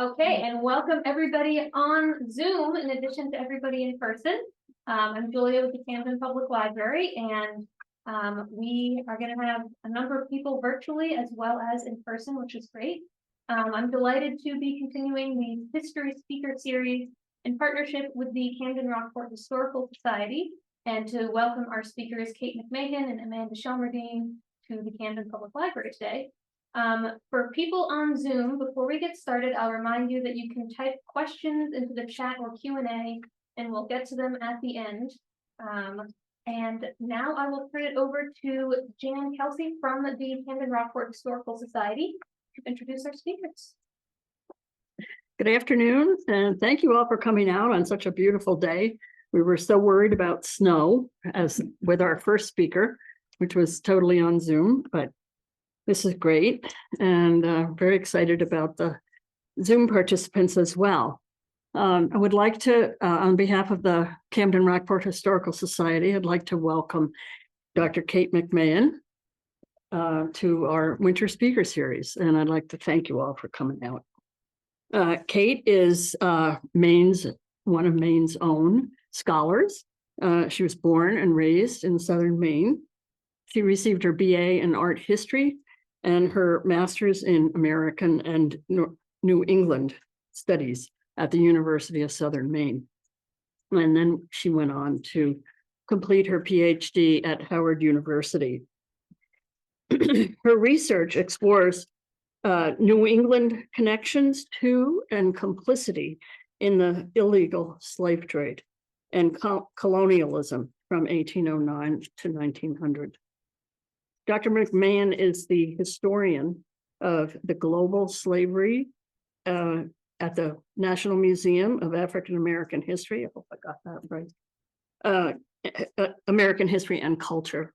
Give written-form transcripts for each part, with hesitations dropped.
Okay, and welcome everybody on Zoom in addition to everybody in person. I'm Julia with the Camden Public Library, and we are going to have a number of people virtually as well as in person, which is great. I'm delighted to be continuing the History Speaker Series in partnership with the Camden Rockport Historical Society, and to welcome our speakers Kate McMahon and Amanda Shelmerdine to the Camden Public Library today. For people on Zoom, before we get started, I'll remind you that you can type questions into the chat or Q&A, and we'll get to them at the end. And now I will turn it over to Jan Kelsey from the Camden Rockport Historical Society to introduce our speakers. Good afternoon, and thank you all for coming out on such a beautiful day. We were so worried about snow as with our first speaker, which was totally on Zoom, but this is great, and very excited about the Zoom participants as well. I would like to, on behalf of the Camden Rockport Historical Society, I'd like to welcome Dr. Kate McMahon to our Winter Speaker Series, and I'd like to thank you all for coming out. Kate is one of Maine's own scholars. She was born and raised in southern Maine. She received her BA in art history and her master's in American and New England studies at the University of Southern Maine. And then she went on to complete her PhD at Howard University. Her research explores New England connections to and complicity in the illegal slave trade and colonialism from 1809 to 1900. Dr. McMahon is the historian of the global slavery at the National Museum of African American History. I hope I got that right. American History and Culture,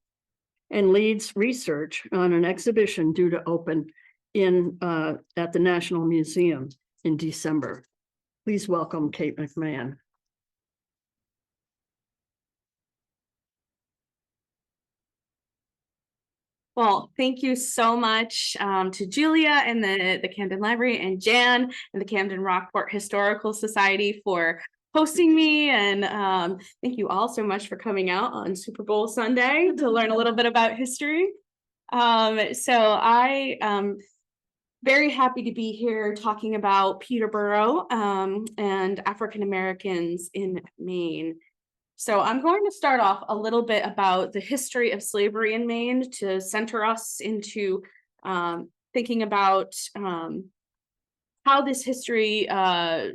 and leads research on an exhibition due to open at the National Museum in December. Please welcome Kate McMahon. Well, thank you so much to Julia and the Camden Library and Jan and the Camden Rockport Historical Society for hosting me. And thank you all so much for coming out on Super Bowl Sunday to learn a little bit about history. So I am very happy to be here talking about Peterborough and African Americans in Maine. So I'm going to start off a little bit about the history of slavery in Maine to center us into thinking about how this history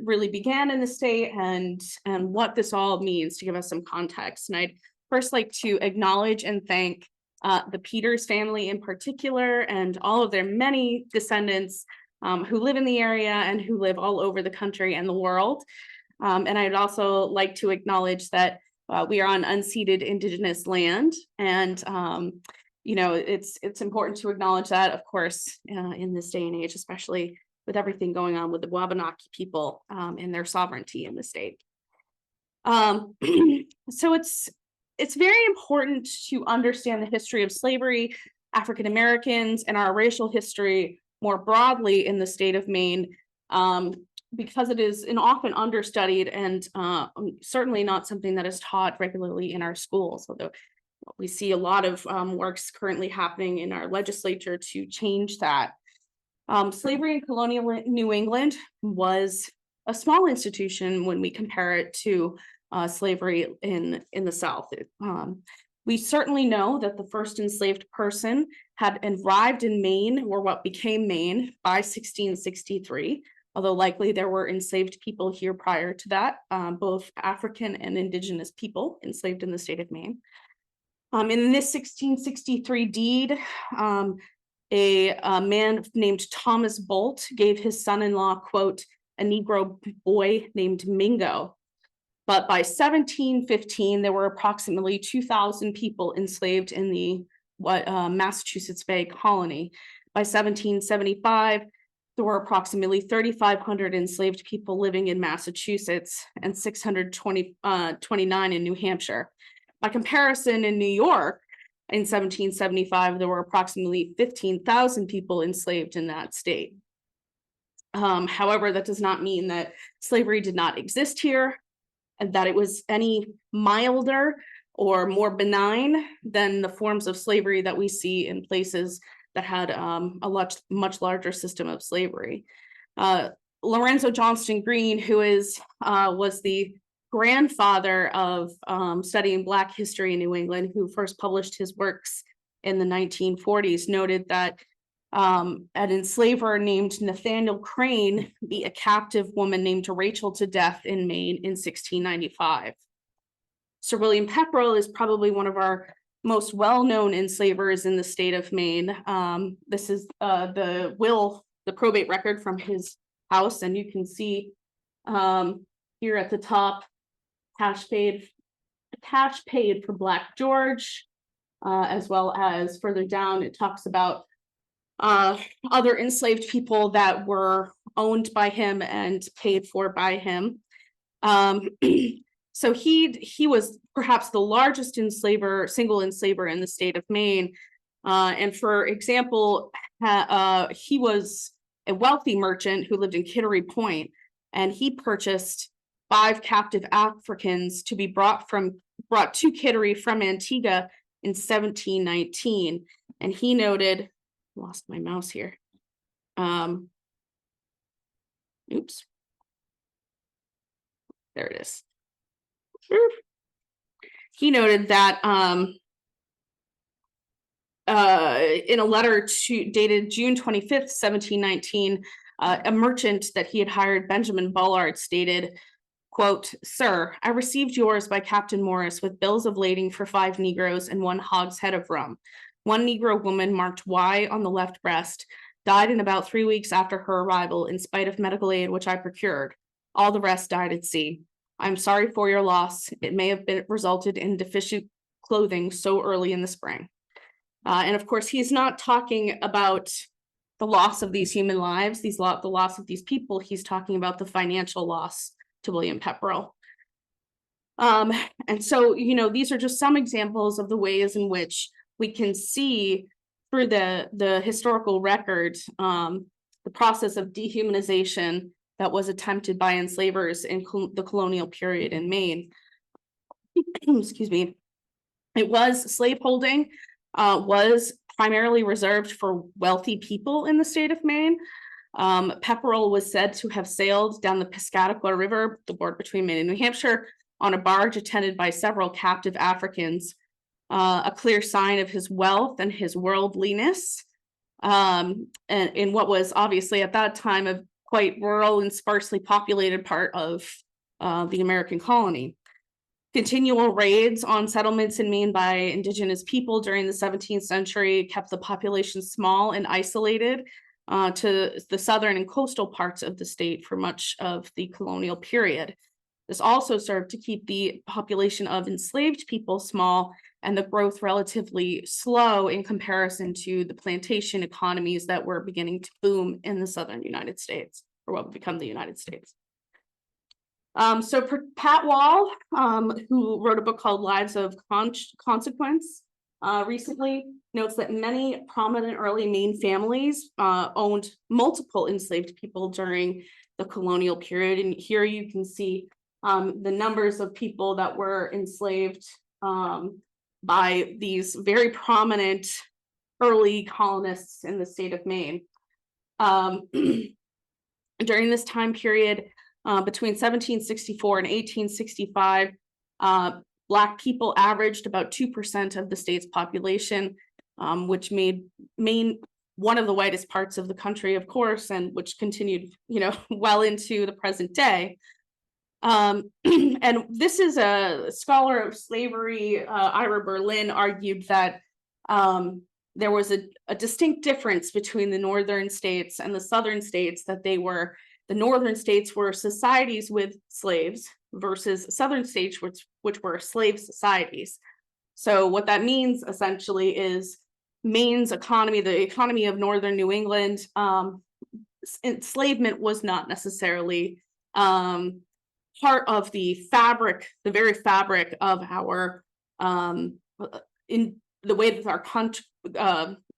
really began in the state and what this all means, to give us some context. And I'd first like to acknowledge and thank the Peters family in particular and all of their many descendants who live in the area and who live all over the country and the world. And I'd also like to acknowledge that we are on unceded Indigenous land, and you know, it's important to acknowledge that, of course, in this day and age, especially with everything going on with the Wabanaki people and their sovereignty in the state. So it's very important to understand the history of slavery, African Americans, and our racial history more broadly in the state of Maine. Because it is an often understudied and certainly not something that is taught regularly in our schools, although we see a lot of works currently happening in our legislature to change that. Slavery in colonial New England was a small institution when we compare it to slavery in the South. We certainly know that the first enslaved person had arrived in Maine, or what became Maine, by 1663. Although likely there were enslaved people here prior to that, both African and Indigenous people enslaved in the state of Maine. In this 1663 deed, a man named Thomas Bolt gave his son-in-law, quote, a Negro boy named Mingo. But by 1715, there were approximately 2,000 people enslaved in the Massachusetts Bay Colony. By 1775, there were approximately 3,500 enslaved people living in Massachusetts and 629 in New Hampshire. By comparison, in New York, in 1775, there were approximately 15,000 people enslaved in that state. However, that does not mean that slavery did not exist here, and that it was any milder or more benign than the forms of slavery that we see in places that had a much larger system of slavery. Lorenzo Johnston Green, who was the grandfather of studying Black history in New England, who first published his works in the 1940s, noted that an enslaver named Nathaniel Crane beat a captive woman named Rachel to death in Maine in 1695. Sir William Pepperell is probably one of our most well-known enslavers in the state of Maine. This is the probate record from his house, and you can see here at the top, cash paid for Black George, as well as further down, it talks about other enslaved people that were owned by him and paid for by him. So he was perhaps the largest single enslaver in the state of Maine. And for example, he was a wealthy merchant who lived in Kittery Point, and he purchased 5 captive Africans to be brought to Kittery from Antigua in 1719. And he noted, lost my mouse here. Oops. There it is. He noted that in a letter dated June 25th, 1719, a merchant that he had hired, Benjamin Bullard, stated, quote, "Sir, I received yours by Captain Morris with bills of lading for 5 Negroes and 1 hogshead of rum. 1 Negro woman marked Y on the left breast died in about 3 weeks after her arrival in spite of medical aid which I procured. All the rest died at sea. I'm sorry for your loss. It may have resulted in deficient clothing so early in the spring." And of course, he's not talking about the loss of these human lives, the loss of these people. He's talking about the financial loss to William Pepperell. And so, these are just some examples of the ways in which we can see through the historical record, the process of dehumanization that was attempted by enslavers in the colonial period in Maine. Excuse me. Slaveholding was primarily reserved for wealthy people in the state of Maine. Pepperell was said to have sailed down the Piscataqua River, the border between Maine and New Hampshire, on a barge attended by several captive Africans, a clear sign of his wealth and his worldliness, and in what was obviously at that time a quite rural and sparsely populated part of the American colony. Continual raids on settlements in Maine by indigenous people during the 17th century kept the population small and isolated to the southern and coastal parts of the state for much of the colonial period. This also served to keep the population of enslaved people small and the growth relatively slow in comparison to the plantation economies that were beginning to boom in the southern United States, or what would become the United States. So Pat Wall, who wrote a book called Lives of Consequence, recently notes that many prominent early Maine families owned multiple enslaved people during the colonial period. And here you can see the numbers of people that were enslaved by these very prominent early colonists in the state of Maine. During this time period, between 1764 and 1865, Black people averaged about 2% of the state's population, which made Maine one of the whitest parts of the country, of course, and which continued, well into the present day. And this is a scholar of slavery, Ira Berlin, argued that there was a distinct difference between the northern states and the southern states, that the northern states were societies with slaves versus southern states, which were slave societies. So what that means essentially is Maine's economy, the economy of northern New England, enslavement was not necessarily part of the fabric, the very fabric of our, in the way that our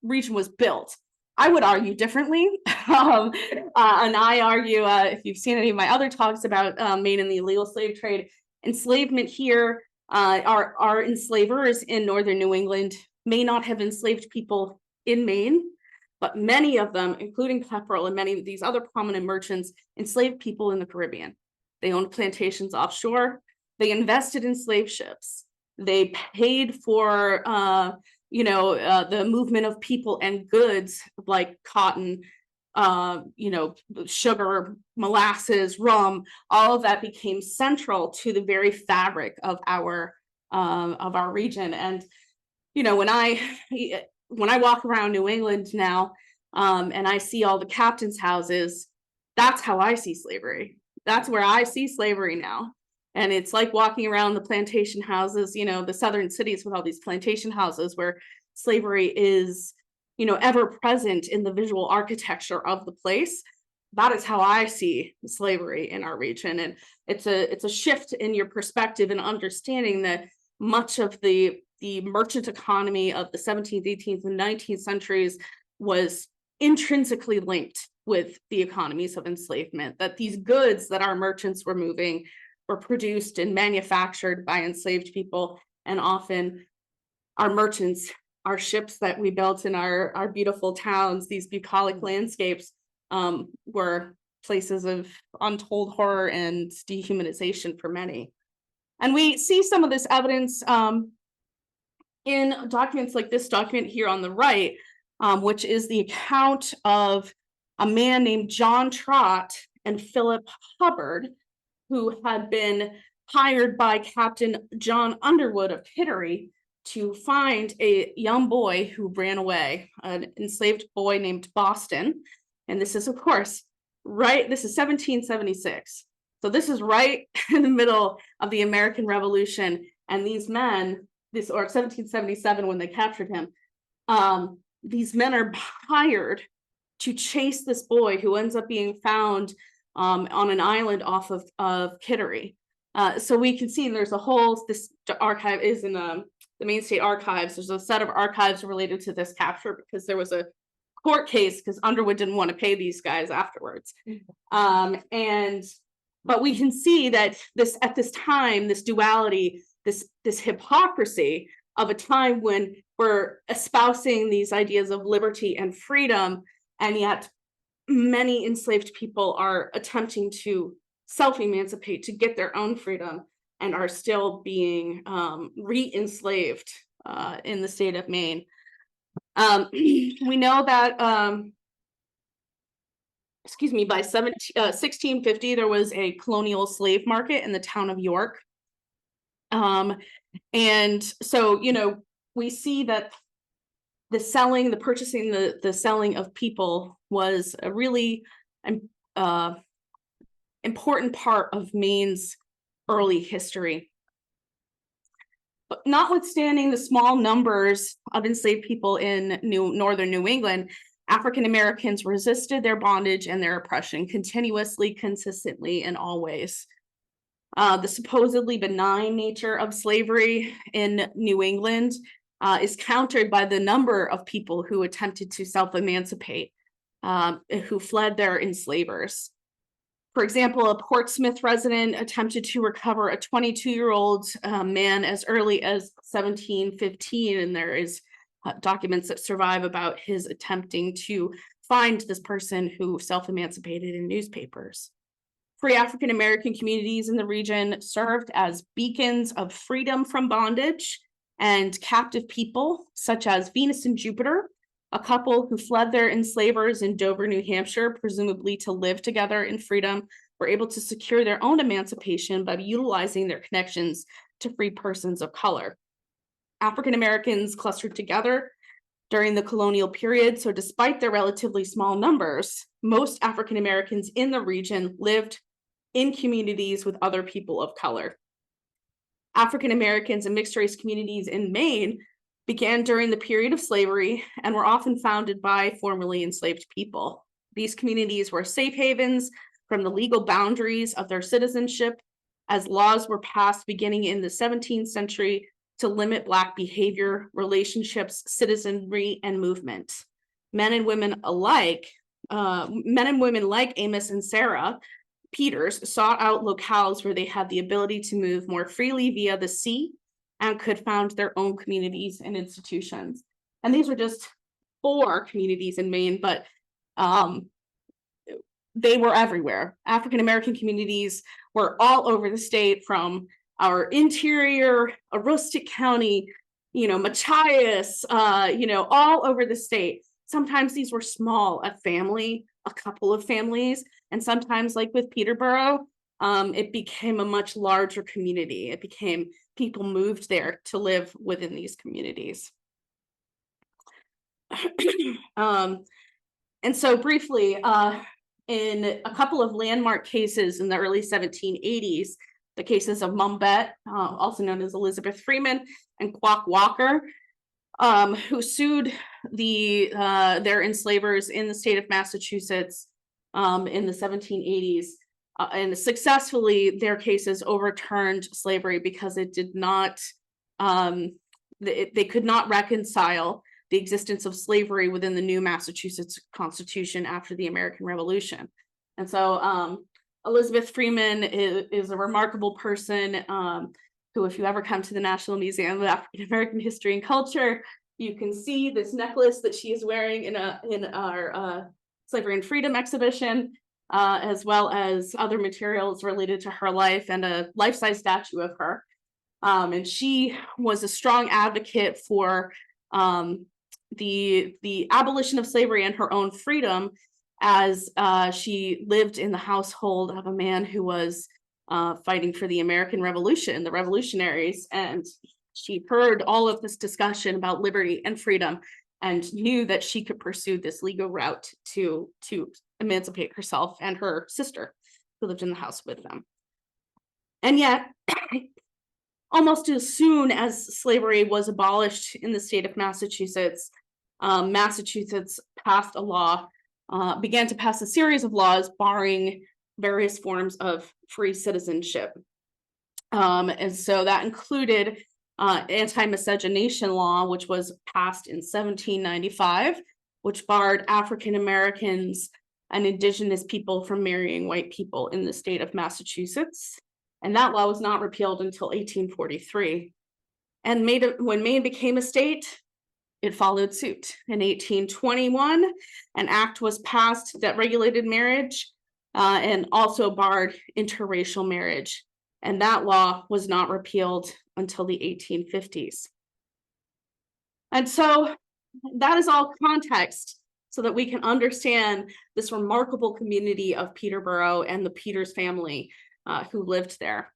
region was built. I would argue differently. And I argue, if you've seen any of my other talks about Maine and the illegal slave trade, enslavement here, our enslavers in northern New England may not have enslaved people in Maine, but many of them, including Peterborough and many of these other prominent merchants, enslaved people in the Caribbean. They owned plantations offshore. They invested in slave ships. They paid for the movement of people and goods like cotton, sugar, molasses, rum. All of that became central to the very fabric of our region. And when I walk around New England now, and I see all the captains' houses, that's how I see slavery. That's where I see slavery now. And it's like walking around the plantation houses, the southern cities with all these plantation houses where slavery is, ever present in the visual architecture of the place. That is how I see slavery in our region. And it's a shift in your perspective and understanding that much of the merchant economy of the 17th, 18th, and 19th centuries was intrinsically linked with the economies of enslavement, that these goods that our merchants were moving were produced and manufactured by enslaved people. And often our merchants, our ships that we built in our beautiful towns, these bucolic landscapes, were places of untold horror and dehumanization for many. And we see some of this evidence in documents like this document here on the right, which is the account of a man named John Trott and Philip Hubbard, who had been hired by Captain John Underwood of Kittery to find a young boy who ran away, an enslaved boy named Boston. And this is, of course, this is 1776. So this is right in the middle of the American Revolution. And these men, or 1777 when they captured him, these men are hired to chase this boy who ends up being found on an island off of Kittery. So we can see there's this archive is in the Maine State Archives. There's a set of archives related to this capture because there was a court case because Underwood didn't want to pay these guys afterwards. But we can see that at this time, this duality, this hypocrisy of a time when we're espousing these ideas of liberty and freedom, and yet many enslaved people are attempting to self-emancipate to get their own freedom and are still being re-enslaved in the state of Maine. We know that, by 1650, there was a colonial slave market in the town of York. And so, we see that the selling of people was a really important part of Maine's early history. But notwithstanding the small numbers of enslaved people in northern New England, African Americans resisted their bondage and their oppression continuously, consistently, and always. The supposedly benign nature of slavery in New England is countered by the number of people who attempted to self-emancipate, who fled their enslavers. For example, a Portsmouth resident attempted to recover a 22-year-old man as early as 1715, and there is documents that survive about his attempting to find this person who self-emancipated in newspapers. Free African American communities in the region served as beacons of freedom from bondage, and captive people such as Venus and Jupiter, a couple who fled their enslavers in Dover, New Hampshire, presumably to live together in freedom, were able to secure their own emancipation by utilizing their connections to free persons of color. African Americans clustered together during the colonial period, so despite their relatively small numbers, most African Americans in the region lived in communities with other people of color. African Americans and mixed race communities in Maine began during the period of slavery and were often founded by formerly enslaved people. These communities were safe havens from the legal boundaries of their citizenship, as laws were passed beginning in the 17th century to limit Black behavior, relationships, citizenry, and movement. men and women alike, men and women like Amos and Sarah Peters sought out locales where they had the ability to move more freely via the sea and could found their own communities and institutions. And these were just 4 communities in Maine, but they were everywhere. African American communities were all over the state, from our interior, Aroostook County, Machias, all over the state. Sometimes these were small, a family, a couple of families, and sometimes, like with Peterborough, it became a much larger community. It became people moved there to live within these communities. And so briefly, in a couple of landmark cases in the early 1780s, the cases of Mumbet, also known as Elizabeth Freeman, and Quock Walker, who sued their enslavers in the state of Massachusetts in the 1780s, and successfully their cases overturned slavery because it did not, they could not reconcile the existence of slavery within the new Massachusetts Constitution after the American Revolution. And so Elizabeth Freeman is a remarkable person who, if you ever come to the National Museum of African American History and Culture, you can see this necklace that she is wearing in our Slavery and Freedom exhibition, as well as other materials related to her life and a life-size statue of her. And she was a strong advocate for the abolition of slavery and her own freedom, as she lived in the household of a man who was fighting for the American Revolution, the revolutionaries, and she heard all of this discussion about liberty and freedom and knew that she could pursue this legal route to emancipate herself and her sister, who lived in the house with them. And yet, almost as soon as slavery was abolished in the state of Massachusetts, Massachusetts passed a law, began to pass a series of laws barring various forms of free citizenship. And so that included anti-miscegenation law, which was passed in 1795, which barred African Americans and indigenous people from marrying white people in the state of Massachusetts. And that law was not repealed until 1843. And when Maine became a state, it followed suit. In 1821, an act was passed that regulated marriage and also barred interracial marriage. And that law was not repealed until the 1850s. And so that is all context so that we can understand this remarkable community of Peterborough and the Peters family who lived there.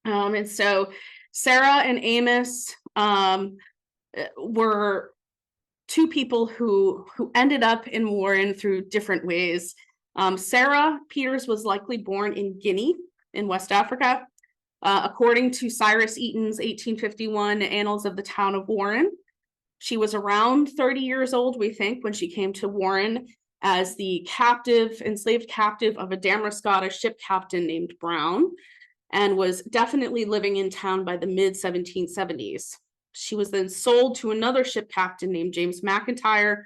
And so Sarah and Amos were 2 people who ended up in Warren through different ways. Sarah Peters was likely born in Guinea in West Africa, according to Cyrus Eaton's 1851 Annals of the Town of Warren. She was around 30 years old, we think, when she came to Warren as the enslaved captive of a Damariscotta ship captain named Brown, and was definitely living in town by the mid-1770s. She was then sold to another ship captain named James McIntyre,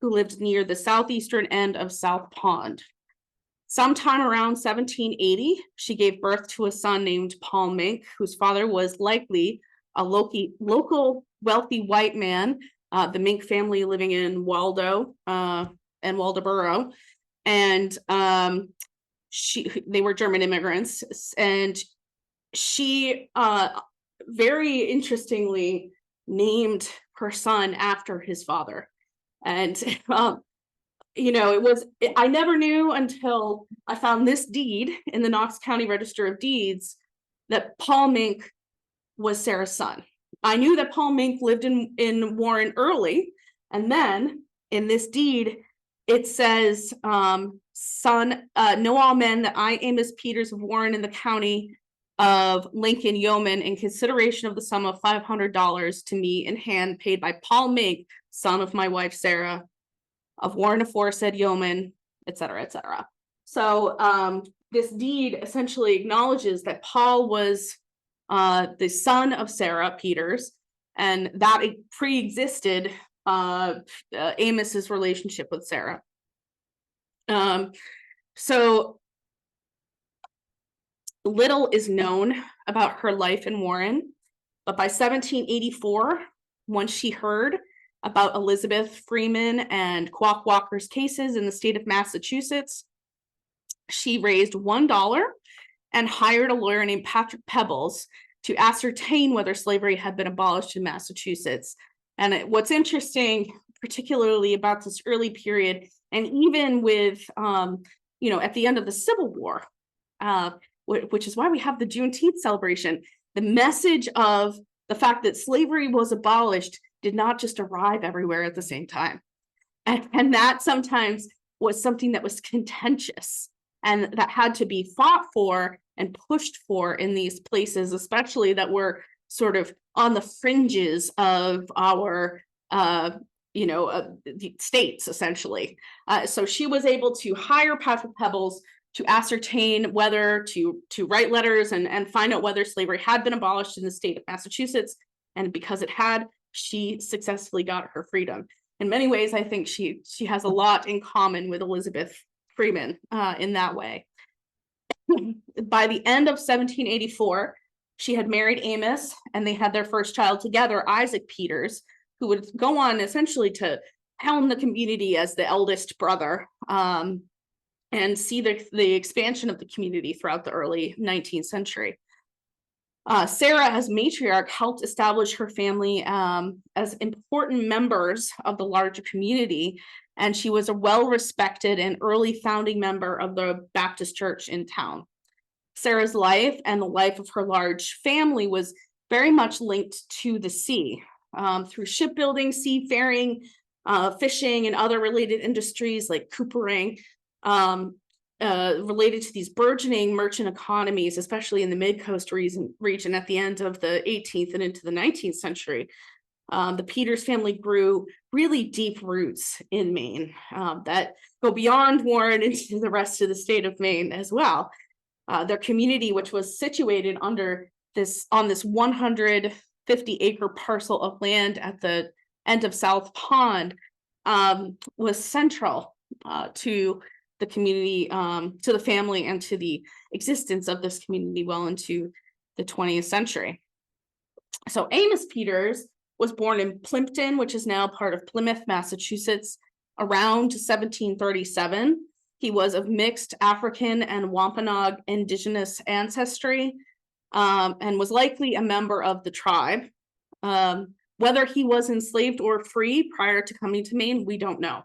who lived near the southeastern end of South Pond. Sometime around 1780, she gave birth to a son named Paul Mink, whose father was likely a local wealthy white man, the Mink family living in Waldo and Waldoboro. And they were German immigrants. And she very interestingly named her son after his father. And I never knew until I found this deed in the Knox County Register of Deeds that Paul Mink was Sarah's son. I knew that Paul Mink lived in Warren early, and then in this deed, it says, son, know all men that I, Amos Peters of Warren in the county of Lincoln Yeoman, in consideration of the sum of $500 to me in hand paid by Paul Mink, son of my wife Sarah, of Warren aforesaid yeoman, etc., etc. So this deed essentially acknowledges that Paul was the son of Sarah Peters, and that it pre-existed Amos's relationship with Sarah. So little is known about her life in Warren, but by 1784, once she heard about Elizabeth Freeman and Quack Walker's cases in the state of Massachusetts, she raised $1 and hired a lawyer named Patrick Pebbles to ascertain whether slavery had been abolished in Massachusetts. And what's interesting, particularly about this early period, and even with, at the end of the Civil War, which is why we have the Juneteenth celebration, the message of the fact that slavery was abolished did not just arrive everywhere at the same time. And that sometimes was something that was contentious and that had to be fought for and pushed for in these places, especially that were sort of on the fringes of our, the states, essentially. So she was able to hire Patrick Pebbles to ascertain whether to write letters and find out whether slavery had been abolished in the state of Massachusetts. And because it had, she successfully got her freedom. In many ways, I think she has a lot in common with Elizabeth Freeman in that way. By the end of 1784, she had married Amos, and they had their first child together, Isaac Peters, who would go on essentially to helm the community as the eldest brother, and see the expansion of the community throughout the early 19th century. Sarah, as matriarch, helped establish her family as important members of the larger community, and she was a well-respected and early founding member of the Baptist church in town. Sarah's life and the life of her large family was very much linked to the sea, through shipbuilding, seafaring, fishing, and other related industries like coopering, related to these burgeoning merchant economies, especially in the Midcoast region at the end of the 18th and into the 19th century. The Peters family grew really deep roots in Maine that go beyond Warren into the rest of the state of Maine as well. Their community, which was situated on this 150-acre parcel of land at the end of South Pond, was central to the community, to the family, and to the existence of this community well into the 20th century. So Amos Peters was born in Plimpton, which is now part of Plymouth, Massachusetts, around 1737. He was of mixed African and Wampanoag indigenous ancestry, and was likely a member of the tribe. Whether he was enslaved or free prior to coming to Maine, we don't know.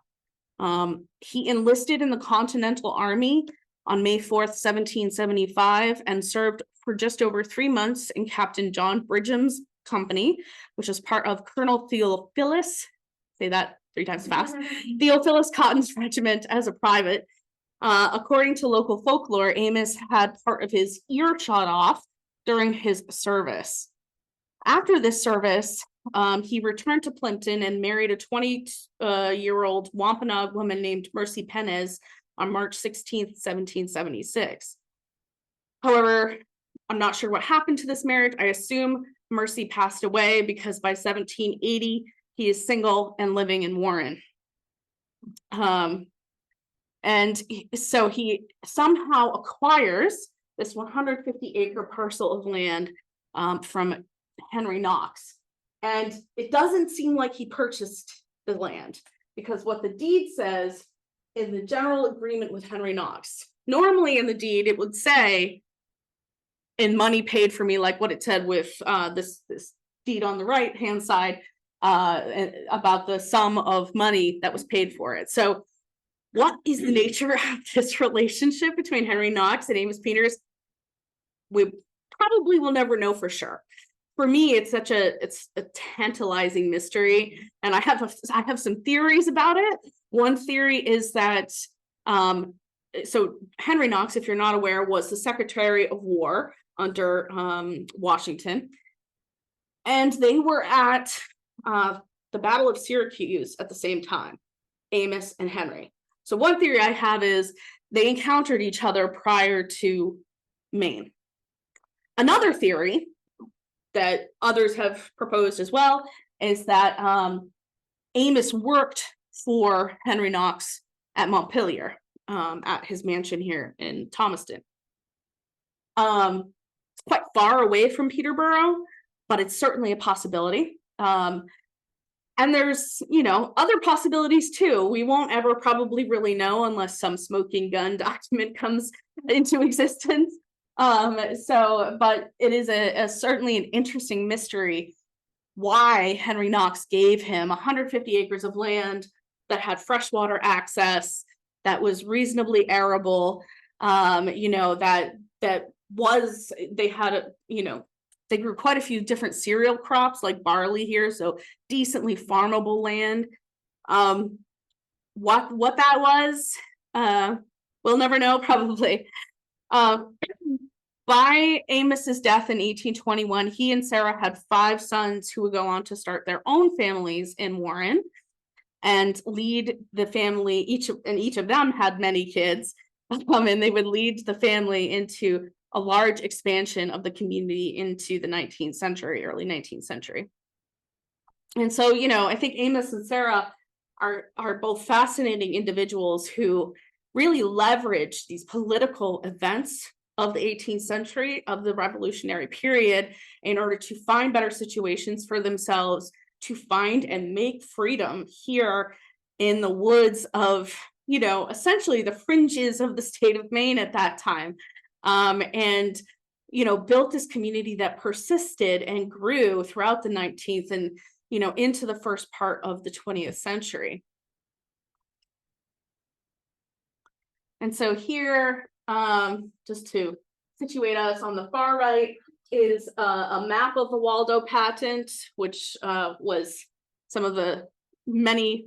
He enlisted in the Continental Army on May 4th, 1775, and served for just over 3 months in Captain John Bridgham's company, which was part of Colonel Theophilus, say that 3 times fast, Theophilus Cotton's regiment as a private. According to local folklore, Amos had part of his ear shot off during his service. After this service, he returned to Plimpton and married a 20-year-old Wampanoag woman named Mercy Penez on March 16th, 1776. However, I'm not sure what happened to this marriage. I assume Mercy passed away because by 1780, he is single and living in Warren. So he somehow acquires this 150-acre parcel of land from Henry Knox. And it doesn't seem like he purchased the land, because what the deed says in the general agreement with Henry Knox, normally in the deed, it would say in money paid for me, like what it said with this deed on the right-hand side about the sum of money that was paid for it. So what is the nature of this relationship between Henry Knox and Amos Peters? We probably will never know for sure. For me, it's a tantalizing mystery, and I have some theories about it. One theory is that so Henry Knox, if you're not aware, was the Secretary of War under Washington, and they were at the Battle of Syracuse at the same time, Amos and Henry. So one theory I have is they encountered each other prior to Maine. Another theory that others have proposed as well is that Amos worked for Henry Knox at Montpelier, at his mansion here in Thomaston. It's quite far away from Peterborough, but it's certainly a possibility. And there's, other possibilities too. We won't ever probably really know unless some smoking gun document comes into existence. But it is a certainly an interesting mystery why Henry Knox gave him 150 acres of land that had freshwater access, that was reasonably arable, they grew quite a few different cereal crops like barley here, so decently farmable land. What that was, we'll never know probably. By Amos's death in 1821, he and Sarah had 5 sons who would go on to start their own families in Warren and lead the family. Each of them had many kids, and they would lead the family into a large expansion of the community into the 19th century, early 19th century. And so, I think Amos and Sarah are both fascinating individuals who really leverage these political events of the 18th century, of the Revolutionary period, in order to find better situations for themselves, to find and make freedom here in the woods of, essentially the fringes of the state of Maine at that time. And built this community that persisted and grew throughout the 19th and, into the first part of the 20th century. And so here, just to situate us, on the far right is a map of the Waldo patent, which was some of the many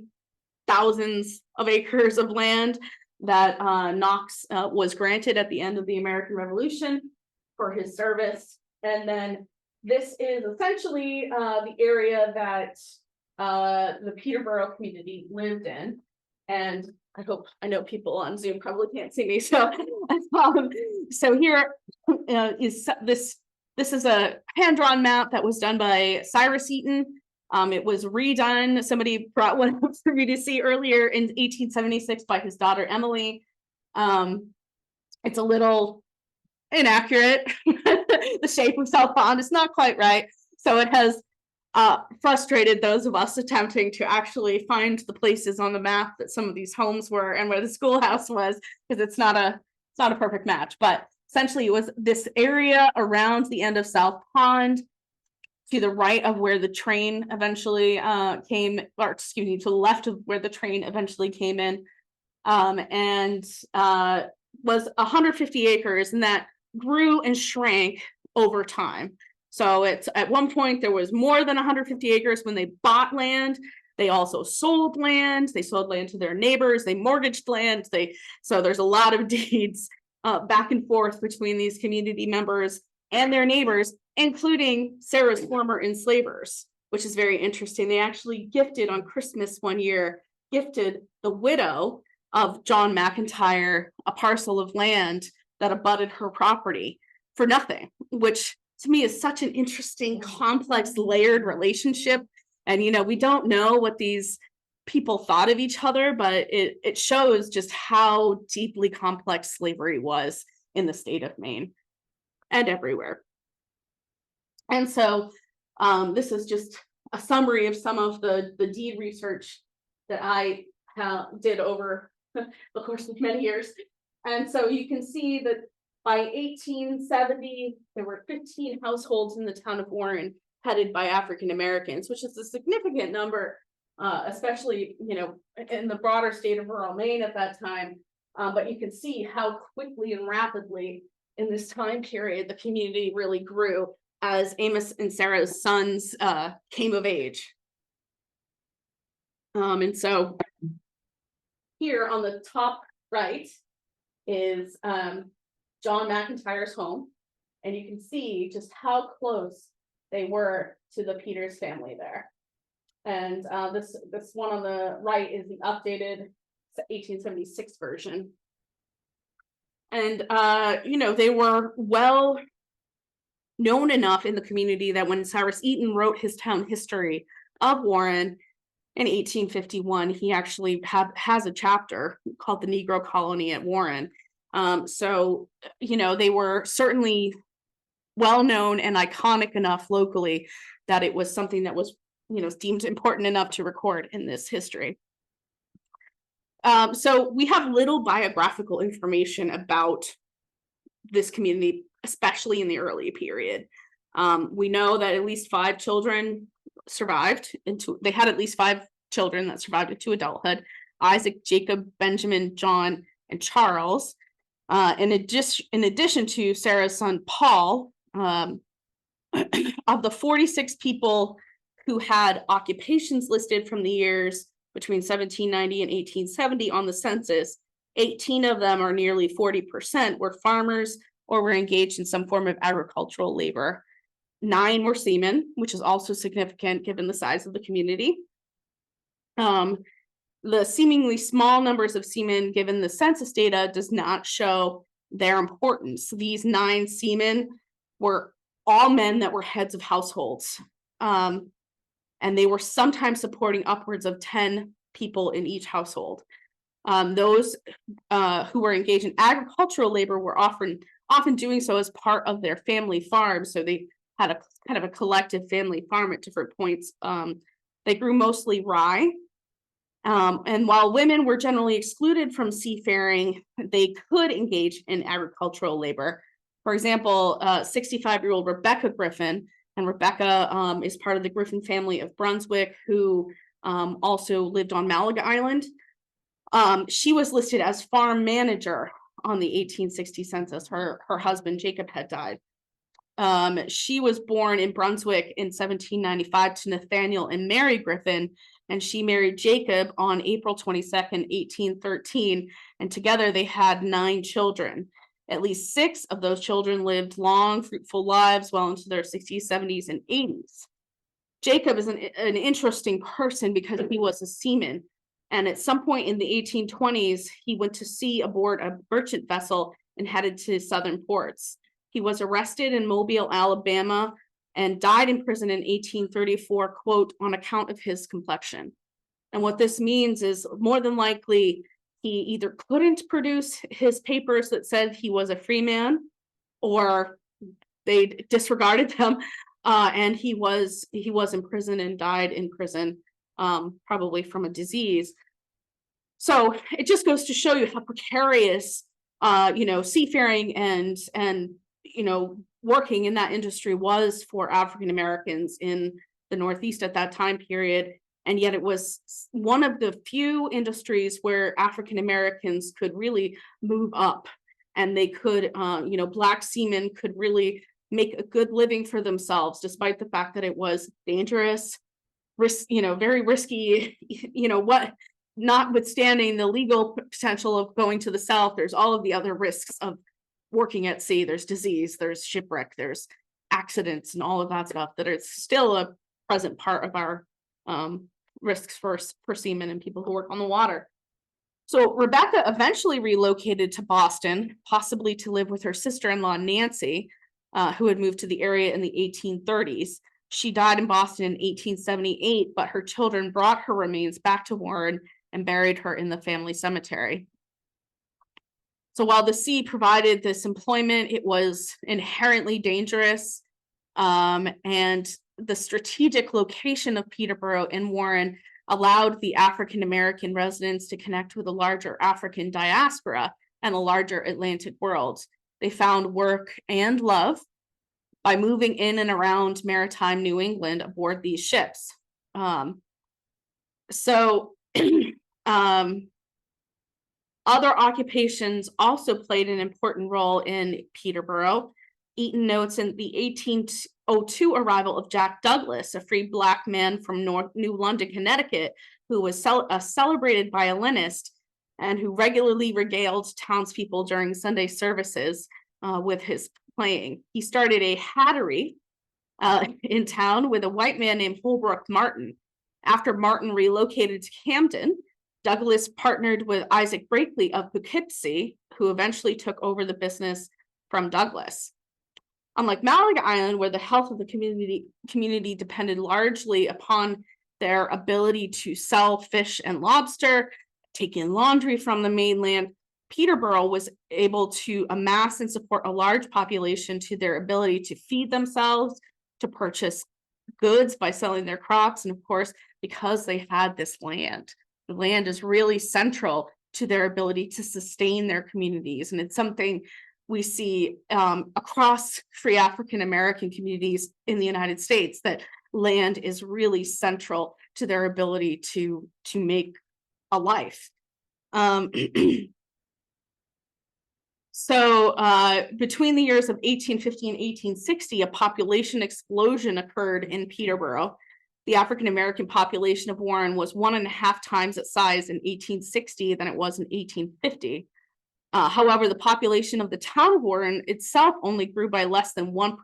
thousands of acres of land that Knox was granted at the end of the American Revolution for his service. And then this is essentially the area that the Peterborough community lived in. And I know people on Zoom probably can't see me. So, so here is this is a hand-drawn map that was done by Cyrus Eaton. It was redone. Somebody brought one up for me to see earlier in 1876 by his daughter, Emily. It's a little inaccurate. The shape of South Pond is not quite right. So it has frustrated those of us attempting to actually find the places on the map that some of these homes were and where the schoolhouse was, because it's not a perfect match. But essentially it was this area around the end of South Pond, to the right of where the train eventually came, or excuse me, to the left of where the train eventually came in, and was 150 acres, and that grew and shrank over time. So it's at one point there was more than 150 acres when they bought land. They also sold land. They sold land to their neighbors. They mortgaged land. So there's a lot of deeds back and forth between these community members and their neighbors, including Sarah's former enslavers, which is very interesting. They actually gifted on Christmas one year, gifted the widow of John McIntyre a parcel of land that abutted her property for nothing, which to me is such an interesting, complex, layered relationship. And, we don't know what these people thought of each other, but it shows just how deeply complex slavery was in the state of Maine and everywhere. And so this is just a summary of some of the deed research that I did over the course of many years. And so you can see that by 1870, there were 15 households in the town of Warren headed by African Americans, which is a significant number, especially, in the broader state of rural Maine at that time. But you can see how quickly and rapidly in this time period, the community really grew as Amos and Sarah's sons came of age. And so here on the top right is John McIntyre's home. And you can see just how close they were to the Peters family there. And this one on the right is the updated 1876 version. And, they were well known enough in the community that when Cyrus Eaton wrote his town history of Warren, in 1851, he actually has a chapter called the Negro Colony at Warren. So, they were certainly well-known and iconic enough locally that it was something that was, deemed important enough to record in this history. So we have little biographical information about this community, especially in the early period. We know that at least 5 children survived they had at least 5 children that survived into adulthood: Isaac, Jacob, Benjamin, John, and Charles. In addition to Sarah's son, Paul, of the 46 people who had occupations listed from the years between 1790 and 1870 on the census, 18 of them, or nearly 40%, were farmers or were engaged in some form of agricultural labor. 9 were seamen, which is also significant given the size of the community. The seemingly small numbers of seamen given the census data does not show their importance. These 9 seamen were all men that were heads of households. And they were sometimes supporting upwards of 10 people in each household. Those who were engaged in agricultural labor were often doing so as part of their family farm. So they had a kind of a collective family farm at different points. They grew mostly rye. And while women were generally excluded from seafaring, they could engage in agricultural labor. For example, 65-year-old Rebecca Griffin, and Rebecca is part of the Griffin family of Brunswick, who also lived on Malaga Island. She was listed as farm manager on the 1860 census. Her husband, Jacob, had died. She was born in Brunswick in 1795 to Nathaniel and Mary Griffin, and she married Jacob on April 22nd, 1813, and together they had 9 children. At least 6 of those children lived long, fruitful lives well into their 60s, 70s, and 80s. Jacob is an interesting person because he was a seaman, and at some point in the 1820s, he went to sea aboard a merchant vessel and headed to southern ports. He was arrested in Mobile, Alabama, and died in prison in 1834, quote, on account of his complexion. And what this means is more than likely he either couldn't produce his papers that said he was a free man, or they disregarded them, and he was in prison and died in prison, probably from a disease. So it just goes to show you how precarious, seafaring and working in that industry was for African Americans in the Northeast at that time period. And yet it was one of the few industries where African Americans could really move up, and they could, Black seamen could really make a good living for themselves, despite the fact that it was dangerous, very risky, notwithstanding the legal potential of going to the South, there's all of the other risks of working at sea. There's disease, there's shipwreck, there's accidents, and all of that stuff that is still a present part of our risks for seamen and people who work on the water. So Rebecca eventually relocated to Boston, possibly to live with her sister-in-law, Nancy, who had moved to the area in the 1830s. She died in Boston in 1878, but her children brought her remains back to Warren and buried her in the family cemetery. So while the sea provided this employment, it was inherently dangerous, and the strategic location of Peterborough and Warren allowed the African American residents to connect with a larger African diaspora and a larger Atlantic world. They found work and love by moving in and around maritime New England aboard these ships. Other occupations also played an important role in Peterborough. Eaton notes in the 1802 arrival of Jack Douglas, a free Black man from New London, Connecticut, who was a celebrated violinist and who regularly regaled townspeople during Sunday services with his playing. He started a hattery in town with a white man named Holbrook Martin. After Martin relocated to Camden, Douglas partnered with Isaac Brakely of Poughkeepsie, who eventually took over the business from Douglas. Unlike Malaga Island, where the health of the community depended largely upon their ability to sell fish and lobster, take in laundry from the mainland, Peterborough was able to amass and support a large population to their ability to feed themselves, to purchase goods by selling their crops, and of course, because they had this land. The land is really central to their ability to sustain their communities, and it's something we see across free African American communities in the United States, that land is really central to their ability to make a life. So between the years of 1850 and 1860, a population explosion occurred in Peterborough. The African American population of Warren was 1.5 times its size in 1860 than it was in 1850. However, the population of the town of Warren itself only grew by less than 1%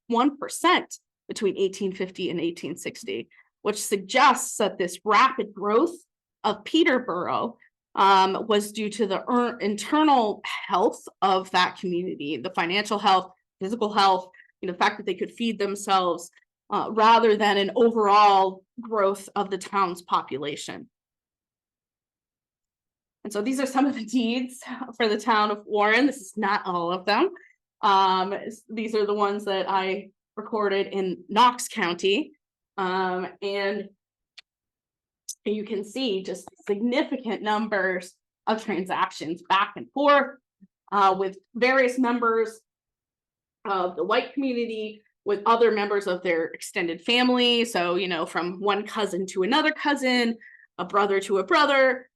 between 1850 and 1860, which suggests that this rapid growth of Peterborough was due to the internal health of that community, the financial health, physical health, the fact that they could feed themselves, rather than an overall growth of the town's population. And so these are some of the deeds for the town of Warren. This is not all of them. These are the ones that I recorded in Knox County. And you can see just significant numbers of transactions back and forth with various members of the white community, with other members of their extended family. So, from one cousin to another cousin, a brother to a brother,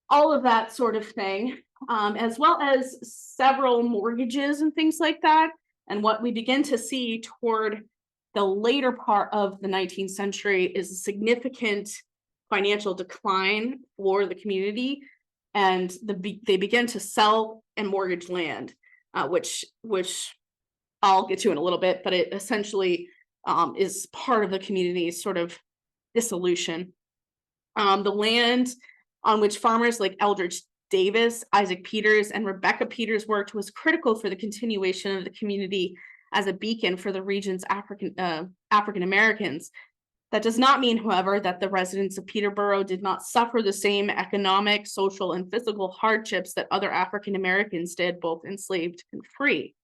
all of that sort of thing, as well as several mortgages and things like that. And what we begin to see toward the later part of the 19th century is a significant financial decline for the community, and they begin to sell and mortgage land, which I'll get to in a little bit, but it essentially is part of the community's sort of dissolution. The land on which farmers like Eldridge Davis, Isaac Peters, and Rebecca Peters worked was critical for the continuation of the community as a beacon for the region's African Americans. That does not mean, however, that the residents of Peterborough did not suffer the same economic, social, and physical hardships that other African Americans did, both enslaved and free.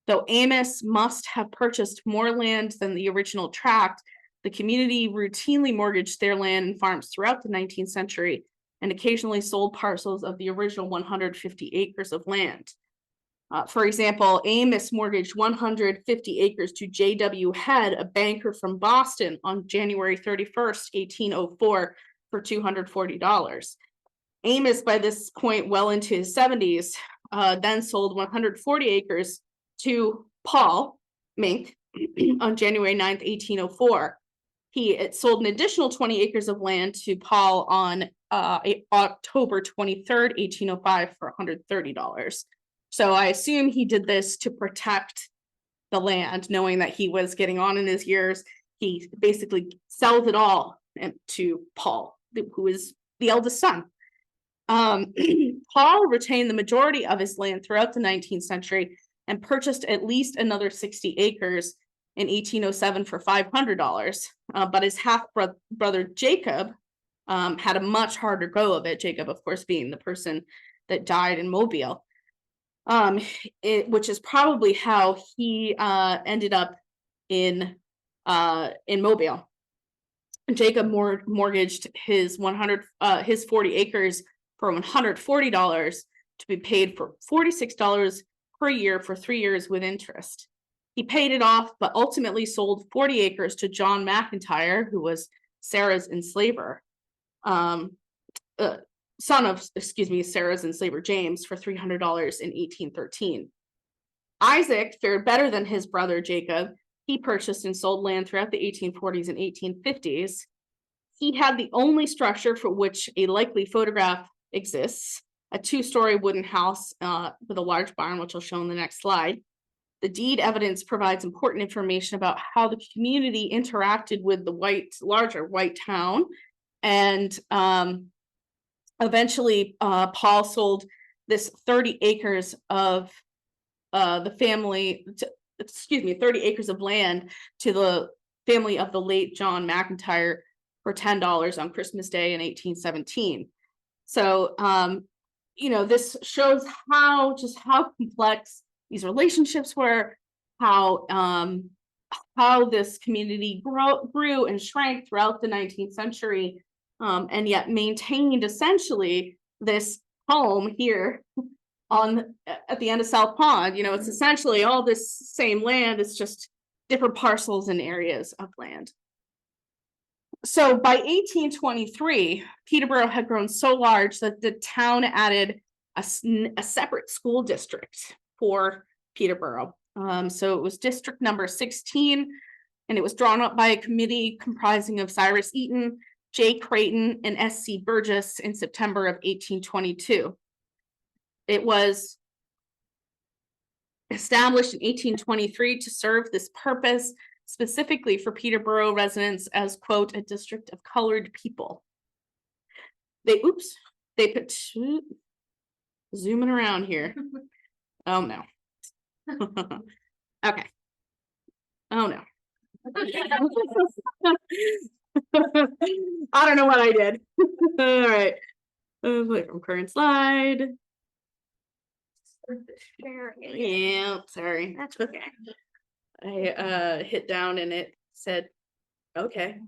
Though Amos must have purchased more land than the original tract, the community routinely mortgaged their land and farms throughout the 19th century, and occasionally sold parcels of the original 150 acres of land. For example, Amos mortgaged 150 acres to J.W. Head, a banker from Boston, on January 31st, 1804, for $240. Amos, by this point, well into his 70s, then sold 140 acres to Paul Mink on January 9th, 1804. He sold an additional 20 acres of land to Paul on October 23rd, 1805 for $130. So I assume he did this to protect the land, knowing that he was getting on in his years. He basically sells it all to Paul, who is the eldest son. Paul retained the majority of his land throughout the 19th century and purchased at least another 60 acres in 1807 for $500. But his half-brother Jacob had a much harder go of it, Jacob, of course, being the person that died in Mobile, which is probably how he ended up in Mobile. Jacob mortgaged his 40 acres for $140 to be paid for $46 per year for 3 years with interest. He paid it off, but ultimately sold 40 acres to John McIntyre, who was Sarah's enslaver, son of, Sarah's enslaver James, for $300 in 1813. Isaac fared better than his brother Jacob. He purchased and sold land throughout the 1840s and 1850s. He had the only structure for which a likely photograph exists, a 2-story wooden house with a large barn, which I'll show in the next slide. The deed evidence provides important information about how the community interacted with the larger white town. And eventually, Paul sold this 30 acres of 30 acres of land to the family of the late John McIntyre for $10 on Christmas Day in 1817. So, this shows how complex these relationships were, how this community grew and shrank throughout the 19th century, and yet maintained essentially this home here at the end of South Pond. It's essentially all this same land. It's just different parcels and areas of land. So by 1823, Peterborough had grown so large that the town added a separate school district for Peterborough. So it was district number 16, and it was drawn up by a committee comprising of Cyrus Eaton, J. Creighton, and S.C. Burgess in September of 1822. It was established in 1823 to serve this purpose, specifically for Peterborough residents as, quote, a district of colored people. They put zooming around here. Oh no. Okay. Oh no. I don't know what I did. All right. Play from current slide. Yeah, sorry. That's okay. I hit down and it said, okay.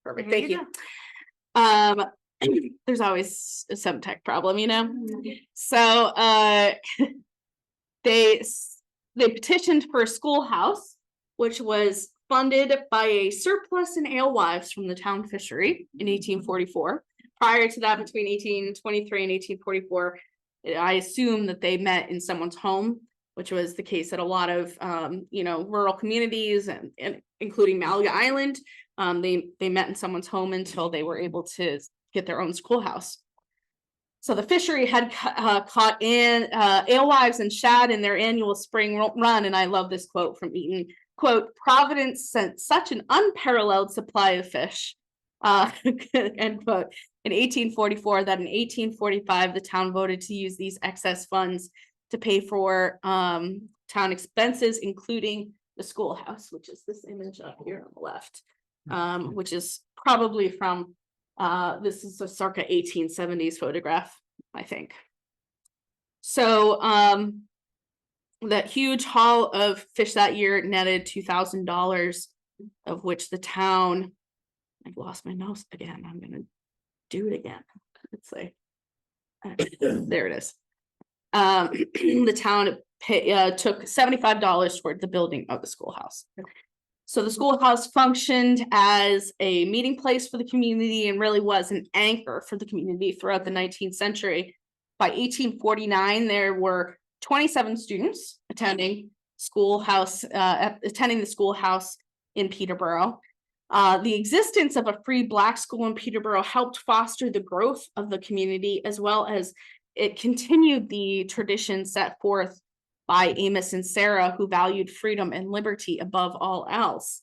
Perfect. Thank you. There's always some tech problem, So they petitioned for a schoolhouse, which was funded by a surplus in alewives from the town fishery in 1844. Prior to that, between 1823 and 1844, I assume that they met in someone's home, which was the case at a lot of rural communities and including Malaga Island. They met in someone's home until they were able to get their own schoolhouse. So the fishery had caught in alewives and shad in their annual spring run, and I love this quote from Eaton. Quote, "Providence sent such an unparalleled supply of fish," end quote, in 1844, that in 1845 the town voted to use these excess funds to pay for town expenses, including the schoolhouse, which is this image up here on the left, which is probably from this is a circa 1870s photograph, I think. So that huge haul of fish that year netted $2,000, of which the town, I've lost my mouse again. I'm gonna do it again. Let's see. There it is. The town took $75 toward the building of the schoolhouse. So the schoolhouse functioned as a meeting place for the community and really was an anchor for the community throughout the 19th century. By 1849, there were 27 students attending the schoolhouse in Peterborough. The existence of a free Black school in Peterborough helped foster the growth of the community, as well as it continued the tradition set forth by Amos and Sarah, who valued freedom and liberty above all else.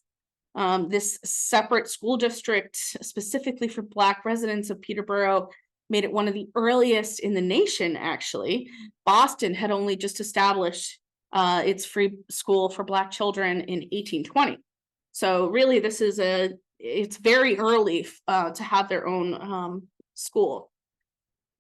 This separate school district, specifically for Black residents of Peterborough, made it one of the earliest in the nation, actually. Boston had only just established its free school for Black children in 1820. So really, it's very early to have their own school.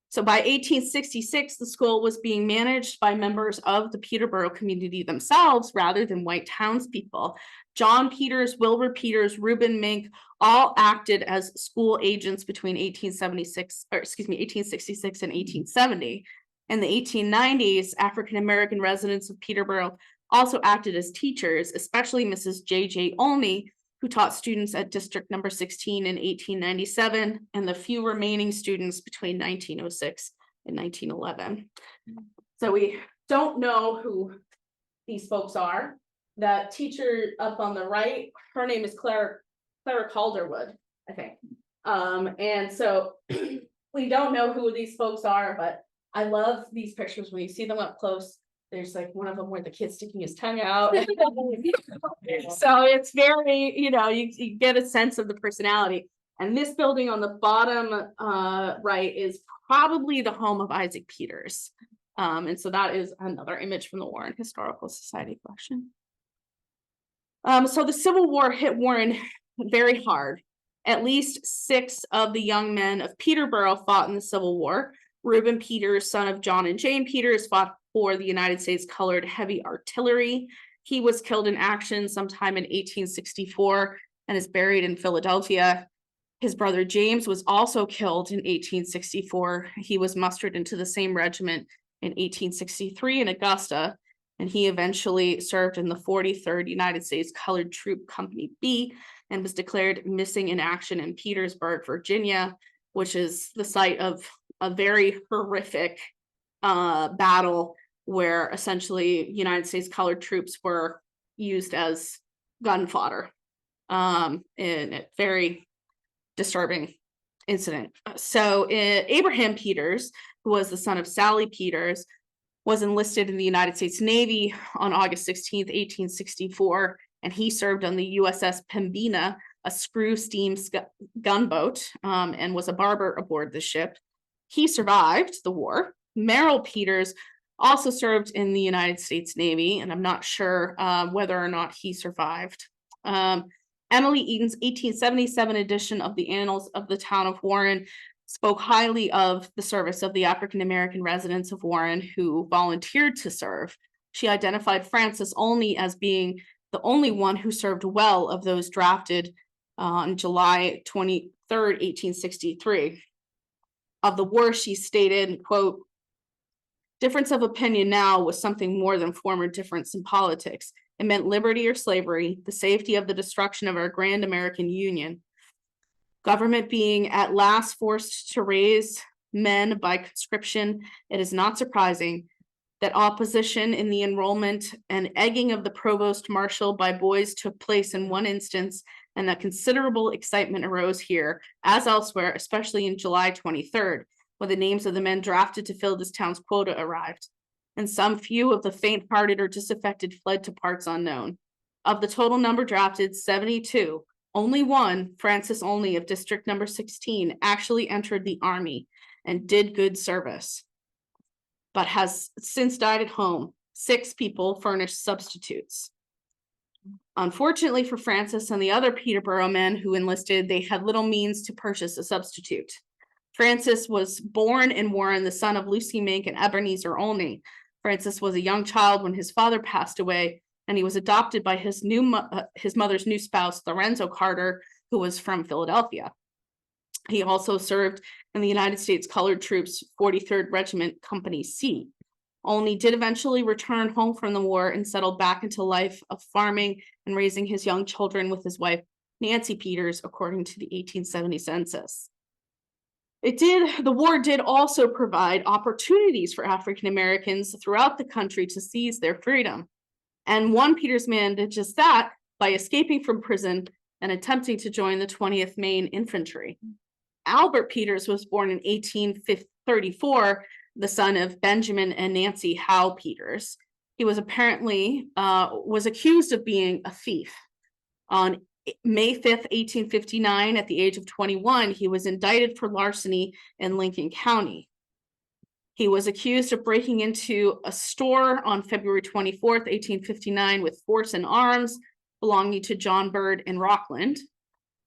So by 1866, the school was being managed by members of the Peterborough community themselves rather than white townspeople. John Peters, Wilbur Peters, Reuben Mink all acted as school agents between 1866 and 1870. In the 1890s, African-American residents of Peterborough also acted as teachers, especially Mrs. J.J. Olney, who taught students at district number 16 in 1897, and the few remaining students between 1906 and 1911. So we don't know who these folks are. That teacher up on the right, her name is Clara Calderwood, I think. And so we don't know who these folks are, but I love these pictures when you see them up close. There's like one of them where the kid's sticking his tongue out. So it's very, you get a sense of the personality. And this building on the bottom right is probably the home of Isaac Peters. And so that is another image from the Warren Historical Society collection. So the Civil War hit Warren very hard. At least 6 of the young men of Peterborough fought in the Civil War. Reuben Peters, son of John and Jane Peters, fought for the United States Colored Heavy Artillery. He was killed in action sometime in 1864 and is buried in Philadelphia. His brother James was also killed in 1864. He was mustered into the same regiment in 1863 in Augusta, and he eventually served in the 43rd United States Colored Troop Company B and was declared missing in action in Petersburg, Virginia, which is the site of a very horrific battle where essentially United States colored troops were used as gun fodder in a very disturbing incident. So Abraham Peters, who was the son of Sally Peters, was enlisted in the United States Navy on August 16th, 1864, and he served on the USS Pembina, a screw steam gunboat, and was a barber aboard the ship. He survived the war. Merrill Peters also served in the United States Navy, and I'm not sure whether or not he survived. Emily Eaton's 1877 edition of the Annals of the Town of Warren spoke highly of the service of the African-American residents of Warren who volunteered to serve. She identified Francis only as being the only one who served well of those drafted on July 23rd, 1863. Of the war, she stated, quote, "Difference of opinion now was something more than former difference in politics. It meant liberty or slavery, the safety of the destruction of our grand American Union. Government being at last forced to raise men by conscription, it is not surprising that opposition in the enrollment and egging of the provost marshal by boys took place in one instance, and that considerable excitement arose here, as elsewhere, especially in July 23rd, when the names of the men drafted to fill this town's quota arrived. And some few of the faint-hearted or disaffected fled to parts unknown. Of the total number drafted, 72, only one, Francis only of District Number 16, actually entered the army and did good service, but has since died at home. 6 people furnished substitutes. Unfortunately for Francis and the other Peterborough men who enlisted, they had little means to purchase a substitute. Francis was born in Warren, the son of Lucy Mink and Ebenezer Olney. Francis was a young child when his father passed away, and he was adopted by his mother's new spouse, Lorenzo Carter, who was from Philadelphia. He also served in the United States Colored Troops 43rd Regiment Company C. Olney did eventually return home from the war and settled back into life of farming and raising his young children with his wife, Nancy Peters, according to the 1870 census. The war did also provide opportunities for African Americans throughout the country to seize their freedom. And one Peters man did just that by escaping from prison and attempting to join the 20th Maine Infantry. Albert Peters was born in 1834, the son of Benjamin and Nancy Howe Peters. He was apparently accused of being a thief. On May 5th, 1859, at the age of 21, he was indicted for larceny in Lincoln County. He was accused of breaking into a store on February 24th, 1859, with force and arms belonging to John Bird in Rockland.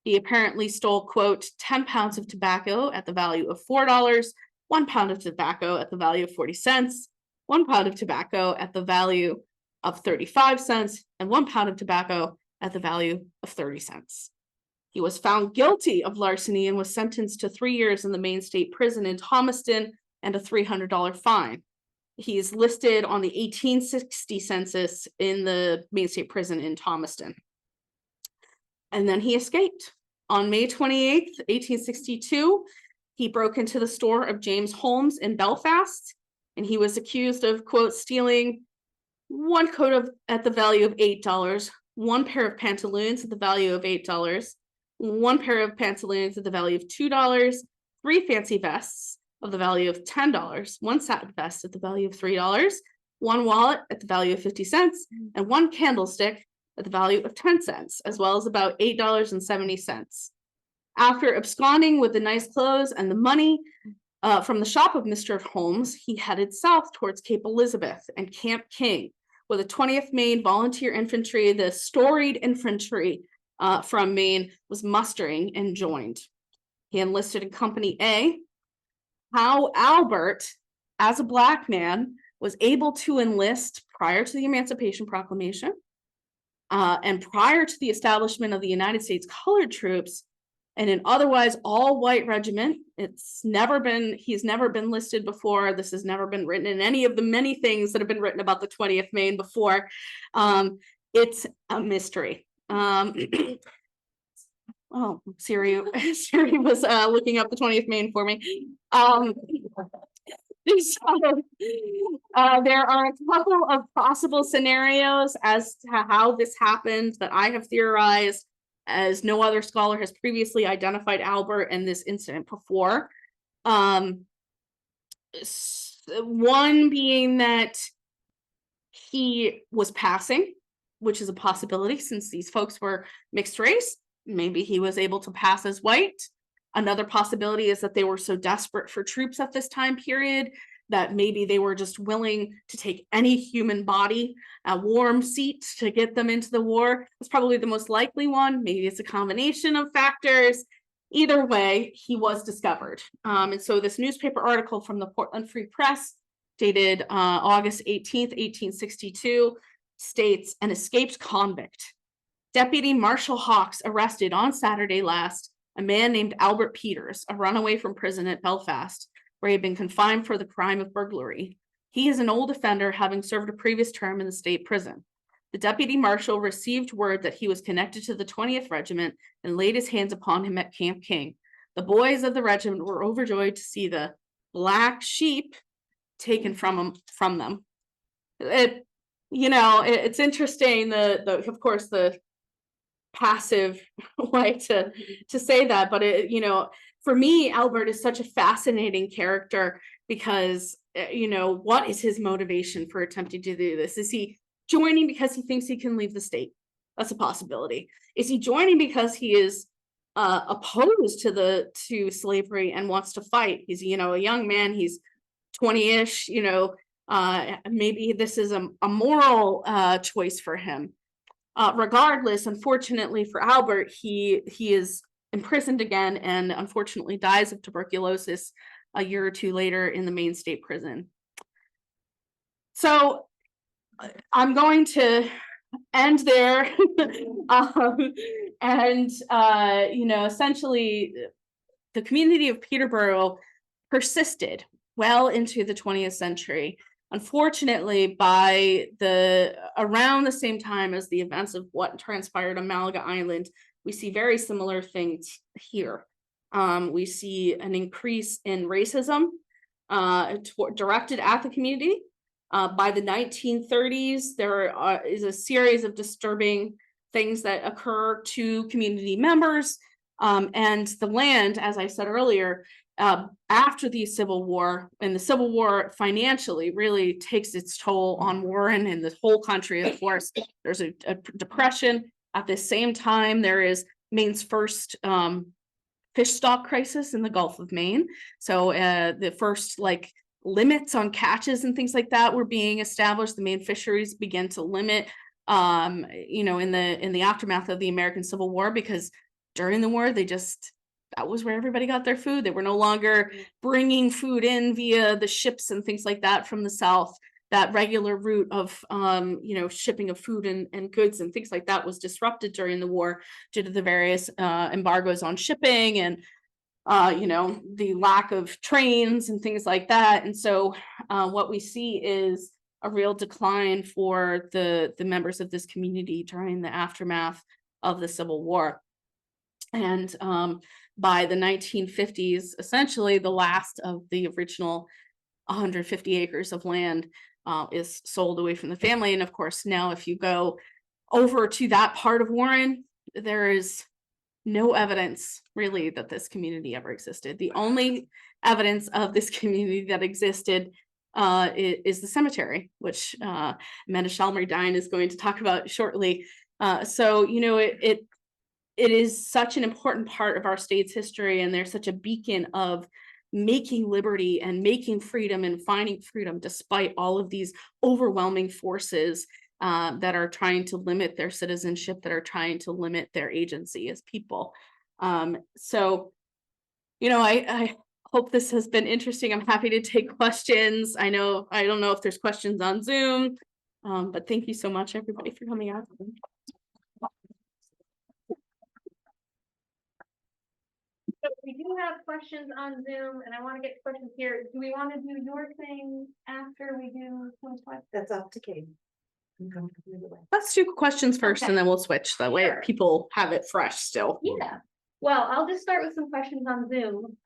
He apparently stole, quote, 10 pounds of tobacco at the value of $4, 1 pound of tobacco at the value of 40 cents, 1 pound of tobacco at the value of 35 cents, and 1 pound of tobacco at the value of 30 cents. He was found guilty of larceny and was sentenced to 3 years in the Maine State Prison in Thomaston and a $300 fine. He is listed on the 1860 census in the Maine State Prison in Thomaston. And then he escaped. On May 28th, 1862, he broke into the store of James Holmes in Belfast, and he was accused of, quote, stealing 1 coat at the value of $8, 1 pair of pantaloons at the value of $8, 1 pair of pantaloons at the value of $2, 3 fancy vests of the value of $10, 1 satin vest at the value of $3, 1 wallet at the value of 50 cents, and 1 candlestick at the value of 10 cents, as well as about $8.70. After absconding with the nice clothes and the money from the shop of Mr. Holmes, he headed south towards Cape Elizabeth and Camp King, with the 20th Maine Volunteer Infantry. The storied infantry from Maine was mustering and joined. He enlisted in Company A. How Albert, as a Black man, was able to enlist prior to the Emancipation Proclamation and prior to the establishment of the United States Colored Troops in an otherwise all-white regiment. He's never been listed before. This has never been written in any of the many things that have been written about the 20th Maine before. It's a mystery. Oh, Siri was looking up the 20th Maine for me. There are a couple of possible scenarios as to how this happened that I have theorized, as no other scholar has previously identified Albert and this incident before. One being that he was passing, which is a possibility since these folks were mixed race. Maybe he was able to pass as white. Another possibility is that they were so desperate for troops at this time period that maybe they were just willing to take any human body, a warm seat, to get them into the war. That's probably the most likely one. Maybe it's a combination of factors. Either way, he was discovered. And so this newspaper article from the Portland Free Press, dated August 18th, 1862, states, an escaped convict. Deputy Marshal Hawks arrested on Saturday last a man named Albert Peters, a runaway from prison at Belfast, where he had been confined for the crime of burglary. He is an old offender, having served a previous term in the state prison. The deputy marshal received word that he was connected to the 20th Regiment and laid his hands upon him at Camp King. The boys of the regiment were overjoyed to see the black sheep taken from them. It's interesting. Of course, the passive way to say that, but for me, Albert is such a fascinating character because what is his motivation for attempting to do this? Is he joining because he thinks he can leave the state? That's a possibility. Is he joining because he is opposed to slavery and wants to fight? He's a young man. He's 20-ish. Maybe this is a moral choice for him. Regardless, unfortunately for Albert, he is imprisoned again and unfortunately dies of tuberculosis a year or two later in the Maine State Prison. So I'm going to end there. Essentially the community of Peterborough persisted well into the 20th century. Unfortunately, around the same time as the events of what transpired on Malaga Island, we see very similar things here. We see an increase in racism directed at the community. By the 1930s, there is a series of disturbing things that occur to community members, and the land, as I said earlier, after the Civil War, and the Civil War financially really takes its toll on Warren and the whole country. Of course, there's a depression. At the same time, there is Maine's first fish stock crisis in the Gulf of Maine. So the first limits on catches and things like that were being established. The Maine fisheries began to limit, in the aftermath of the American Civil War, because during the war, that was where everybody got their food. They were no longer bringing food in via the ships and things like that from the South. That regular route of, shipping of food and goods and things like that was disrupted during the war due to the various embargoes on shipping and, the lack of trains and things like that. And so what we see is a real decline for the members of this community during the aftermath of the Civil War. And by the 1950s, essentially the last of the original 150 acres of land is sold away from the family. And of course, now if you go over to that part of Warren, there is no evidence really that this community ever existed. The only evidence of this community that existed is the cemetery, which Amanda Shelmerdine is going to talk about shortly. It is such an important part of our state's history, and there's such a beacon of making liberty and making freedom and finding freedom despite all of these overwhelming forces that are trying to limit their citizenship, that are trying to limit their agency as people. So, I hope this has been interesting. I'm happy to take questions. I don't know if there's questions on Zoom, but thank you so much, everybody, for coming out. We do have questions on Zoom, and I want to get questions here. Do we want to do your thing after we do some questions? That's up to Katie. Let's do questions first, Okay. and then we'll switch. That way Sure. people have it fresh still. Yeah. Well, I'll just start with some questions on Zoom.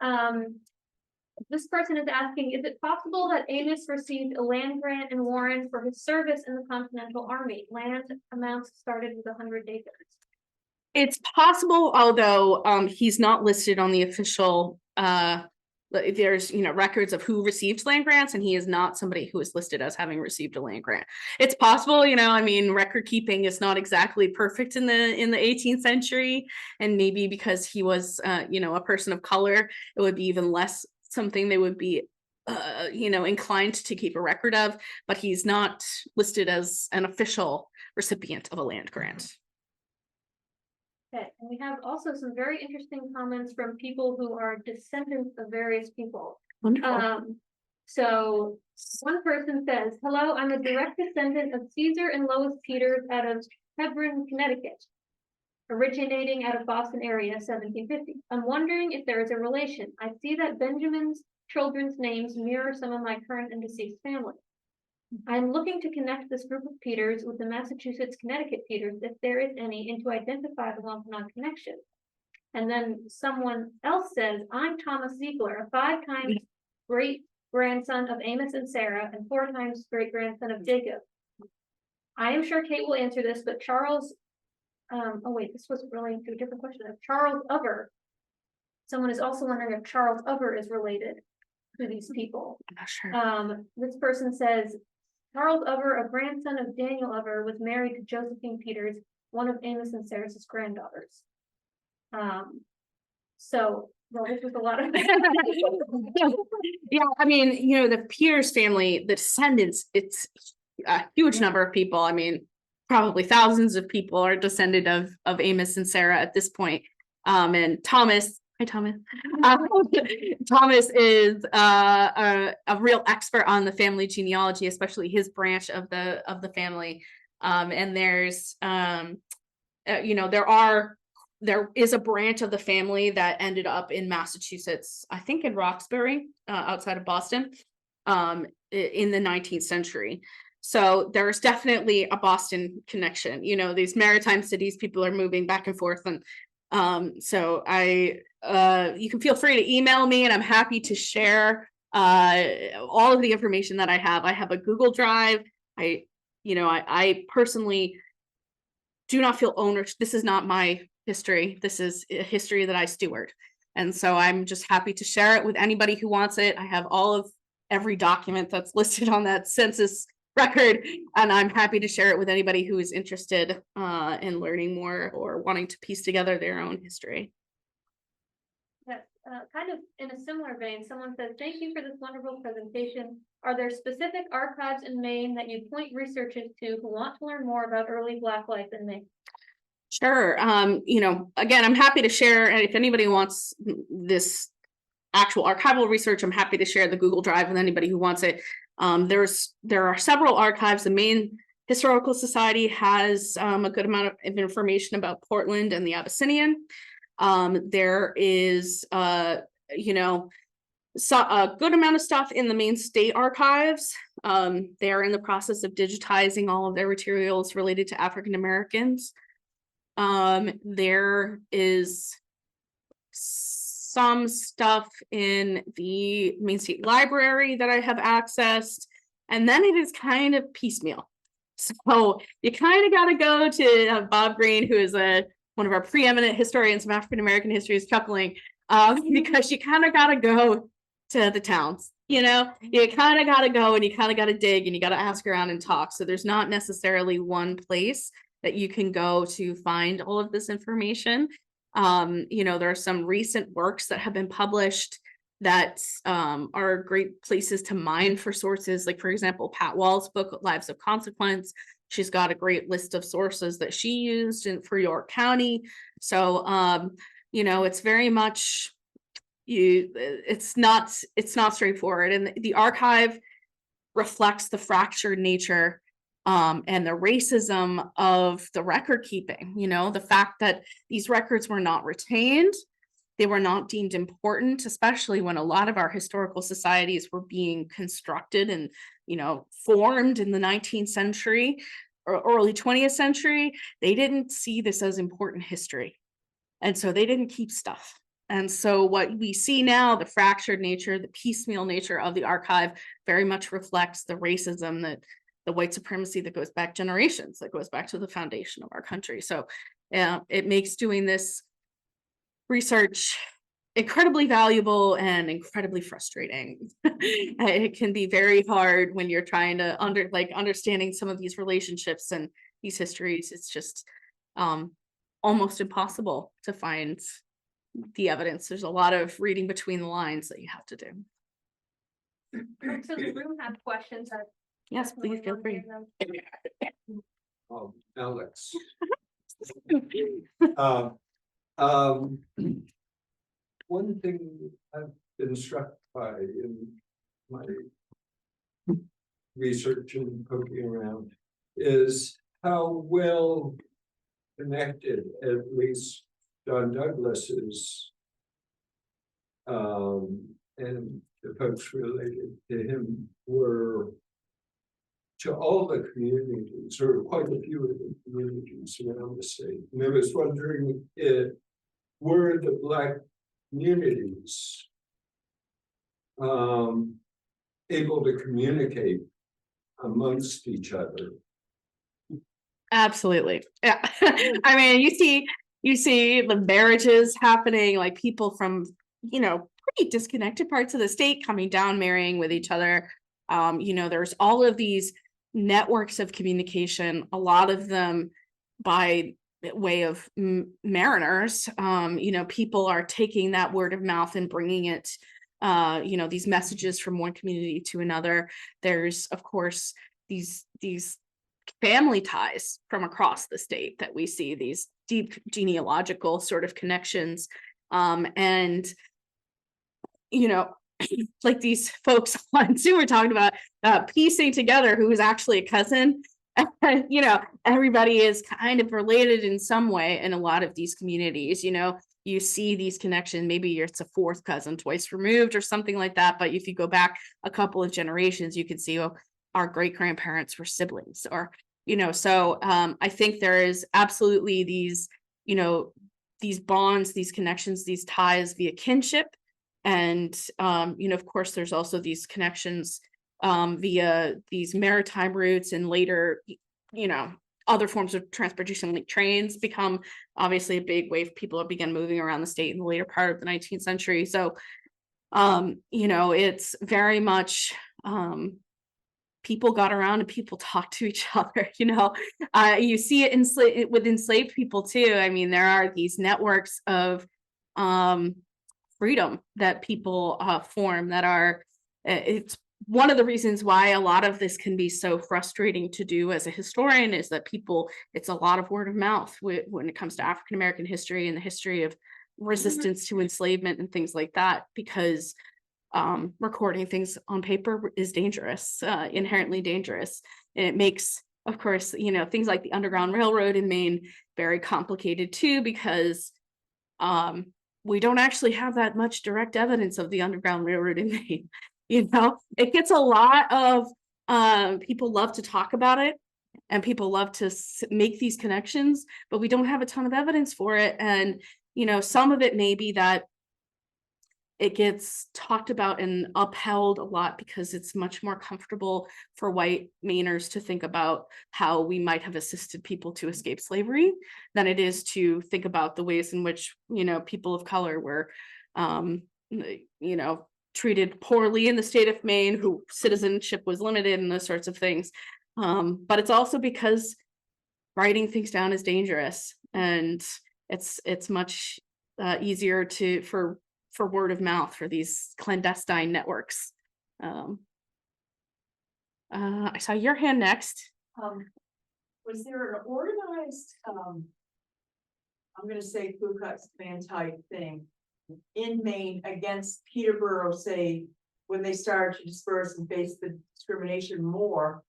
This person is asking, is it possible that Amos received a land grant in Warren for his service in the Continental Army? Land amounts started with 100 acres. It's possible, although he's not listed on the official there's records of who received land grants, and he is not somebody who is listed as having received a land grant. It's possible, record keeping is not exactly perfect in the 18th century, and maybe because he was a person of color, it would be even less something they would be inclined to keep a record of, but he's not listed as an official recipient of a land grant. Okay, and we have also some very interesting comments from people who are descendants of various people. Wonderful. So one person says, hello, I'm a direct descendant of Caesar and Lois Peters out of Hebron, Connecticut, originating out of Boston area, 1750. I'm wondering if there is a relation. I see that Benjamin's children's names mirror some of my current and deceased family. I'm looking to connect this group of Peters with the Massachusetts, Connecticut Peters, if there is any, and to identify the Wampanoag connection. And then someone else says, I'm Thomas Ziegler, a 5 times great-grandson of Amos and Sarah, and 4 times great-grandson of Jacob. I am sure Kate will answer this, but Charles, this was relating to a different question. Charles Uver. Someone is also wondering if Charles Uver is related to these people. I'm not sure. This person says, Charles Uver, a grandson of Daniel Uver, was married to Josephine Peters, one of Amos and Sarah's granddaughters. This was a lot of Yeah, the Peters family, the descendants, it's a huge number of people. Probably thousands of people are descended of Amos and Sarah at this point. And Thomas, hi Thomas. Thomas is a real expert on the family genealogy, especially his branch of the family. And there's there is a branch of the family that ended up in Massachusetts, I think in Roxbury, outside of Boston, in the 19th century. So there's definitely a Boston connection. These maritime cities, people are moving back and forth, and so you can feel free to email me, and I'm happy to share all of the information that I have. I have a Google Drive. I personally do not feel ownership. This is not my history. This is a history that I steward. And so I'm just happy to share it with anybody who wants it. I have every document that's listed on that census record, and I'm happy to share it with anybody who is interested in learning more or wanting to piece together their own history. Yes, kind of in a similar vein, someone says, thank you for this wonderful presentation. Are there specific archives in Maine that you point researchers to who want to learn more about early Black life in Maine? Sure. Again, I'm happy to share, and if anybody wants this actual archival research, I'm happy to share the Google Drive with anybody who wants it. There are several archives. The Maine Historical Society has a good amount of information about Portland and the Abyssinian. There is a good amount of stuff in the Maine State Archives. They're in the process of digitizing all of their materials related to African Americans. There is some stuff in the Maine State Library that I have accessed, and then it is kind of piecemeal. So you kind of got to go to Bob Green, who is one of our preeminent historians of African American history, is chuckling because you kind of got to go to the towns. You kind of got to go and you kind of got to dig and you got to ask around and talk. So there's not necessarily one place that you can go to find all of this information. There are some recent works that have been published that are great places to mine for sources. Like, for example, Pat Wall's book, Lives of Consequence. She's got a great list of sources that she used for York County. So, it's very much, it's not straightforward. And the archive reflects the fractured nature and the racism of the record keeping, the fact that these records were not retained. They were not deemed important, especially when a lot of our historical societies were being constructed and, formed in the 19th century or early 20th century. They didn't see this as important history. And so they didn't keep stuff. And so what we see now, the fractured nature, the piecemeal nature of the archive very much reflects the racism, that the white supremacy that goes back generations, that goes back to the foundation of our country. So it makes doing this research incredibly valuable and incredibly frustrating. It can be very hard when you're trying to understanding some of these relationships and these histories. It's just almost impossible to find the evidence. There's a lot of reading between the lines that you have to do. Folks in the room have questions. Yes, please feel free. Alex. One thing I've been struck by in my research and poking around is how well connected, at least John Douglas is, and the folks related to him were to all the communities, or quite a few of the communities around the state. And I was wondering, were the Black communities able to communicate amongst each other? Absolutely. Yeah. I mean, you see the marriages happening, like people from, pretty disconnected parts of the state coming down, marrying with each other. There's all of these networks of communication, a lot of them by way of mariners. People are taking that word of mouth and bringing it, these messages from one community to another. There's, of course, these family ties from across the state that we see, these deep genealogical sort of connections. And like these folks on Zoom were talking about piecing together who is actually a cousin. Everybody is kind of related in some way in a lot of these communities. You see these connections, maybe it's a fourth cousin twice removed or something like that. But if you go back a couple of generations, you can see, our great grandparents were siblings, or, so I think there is absolutely these bonds, these connections, these ties via kinship. And, of course, there's also these connections via these maritime routes, and later, other forms of transportation like trains become obviously a big way people began moving around the state in the later part of the 19th century. So, it's very much people got around and people talked to each other. You see it with enslaved people too. I mean, there are these networks of freedom that people form that are, it's one of the reasons why a lot of this can be so frustrating to do as a historian, is that it's a lot of word of mouth when it comes to African American history and the history of resistance to enslavement and things like that, because recording things on paper is dangerous, inherently dangerous. And it makes, of course, things like the Underground Railroad in Maine very complicated too, because we don't actually have that much direct evidence of the Underground Railroad in Maine. It gets a lot of people love to talk about it, and people love to make these connections, but we don't have a ton of evidence for it. And some of it may be that it gets talked about and upheld a lot because it's much more comfortable for white Mainers to think about how we might have assisted people to escape slavery than it is to think about the ways in which, people of color were, treated poorly in the state of Maine, who citizenship was limited and those sorts of things. But it's also because writing things down is dangerous, and it's much easier for for word of mouth for these clandestine networks. I saw your hand next. Was there an organized, I'm gonna say Ku Klux Klan type thing in Maine against Peterborough, say, when they started to disperse and face the discrimination more?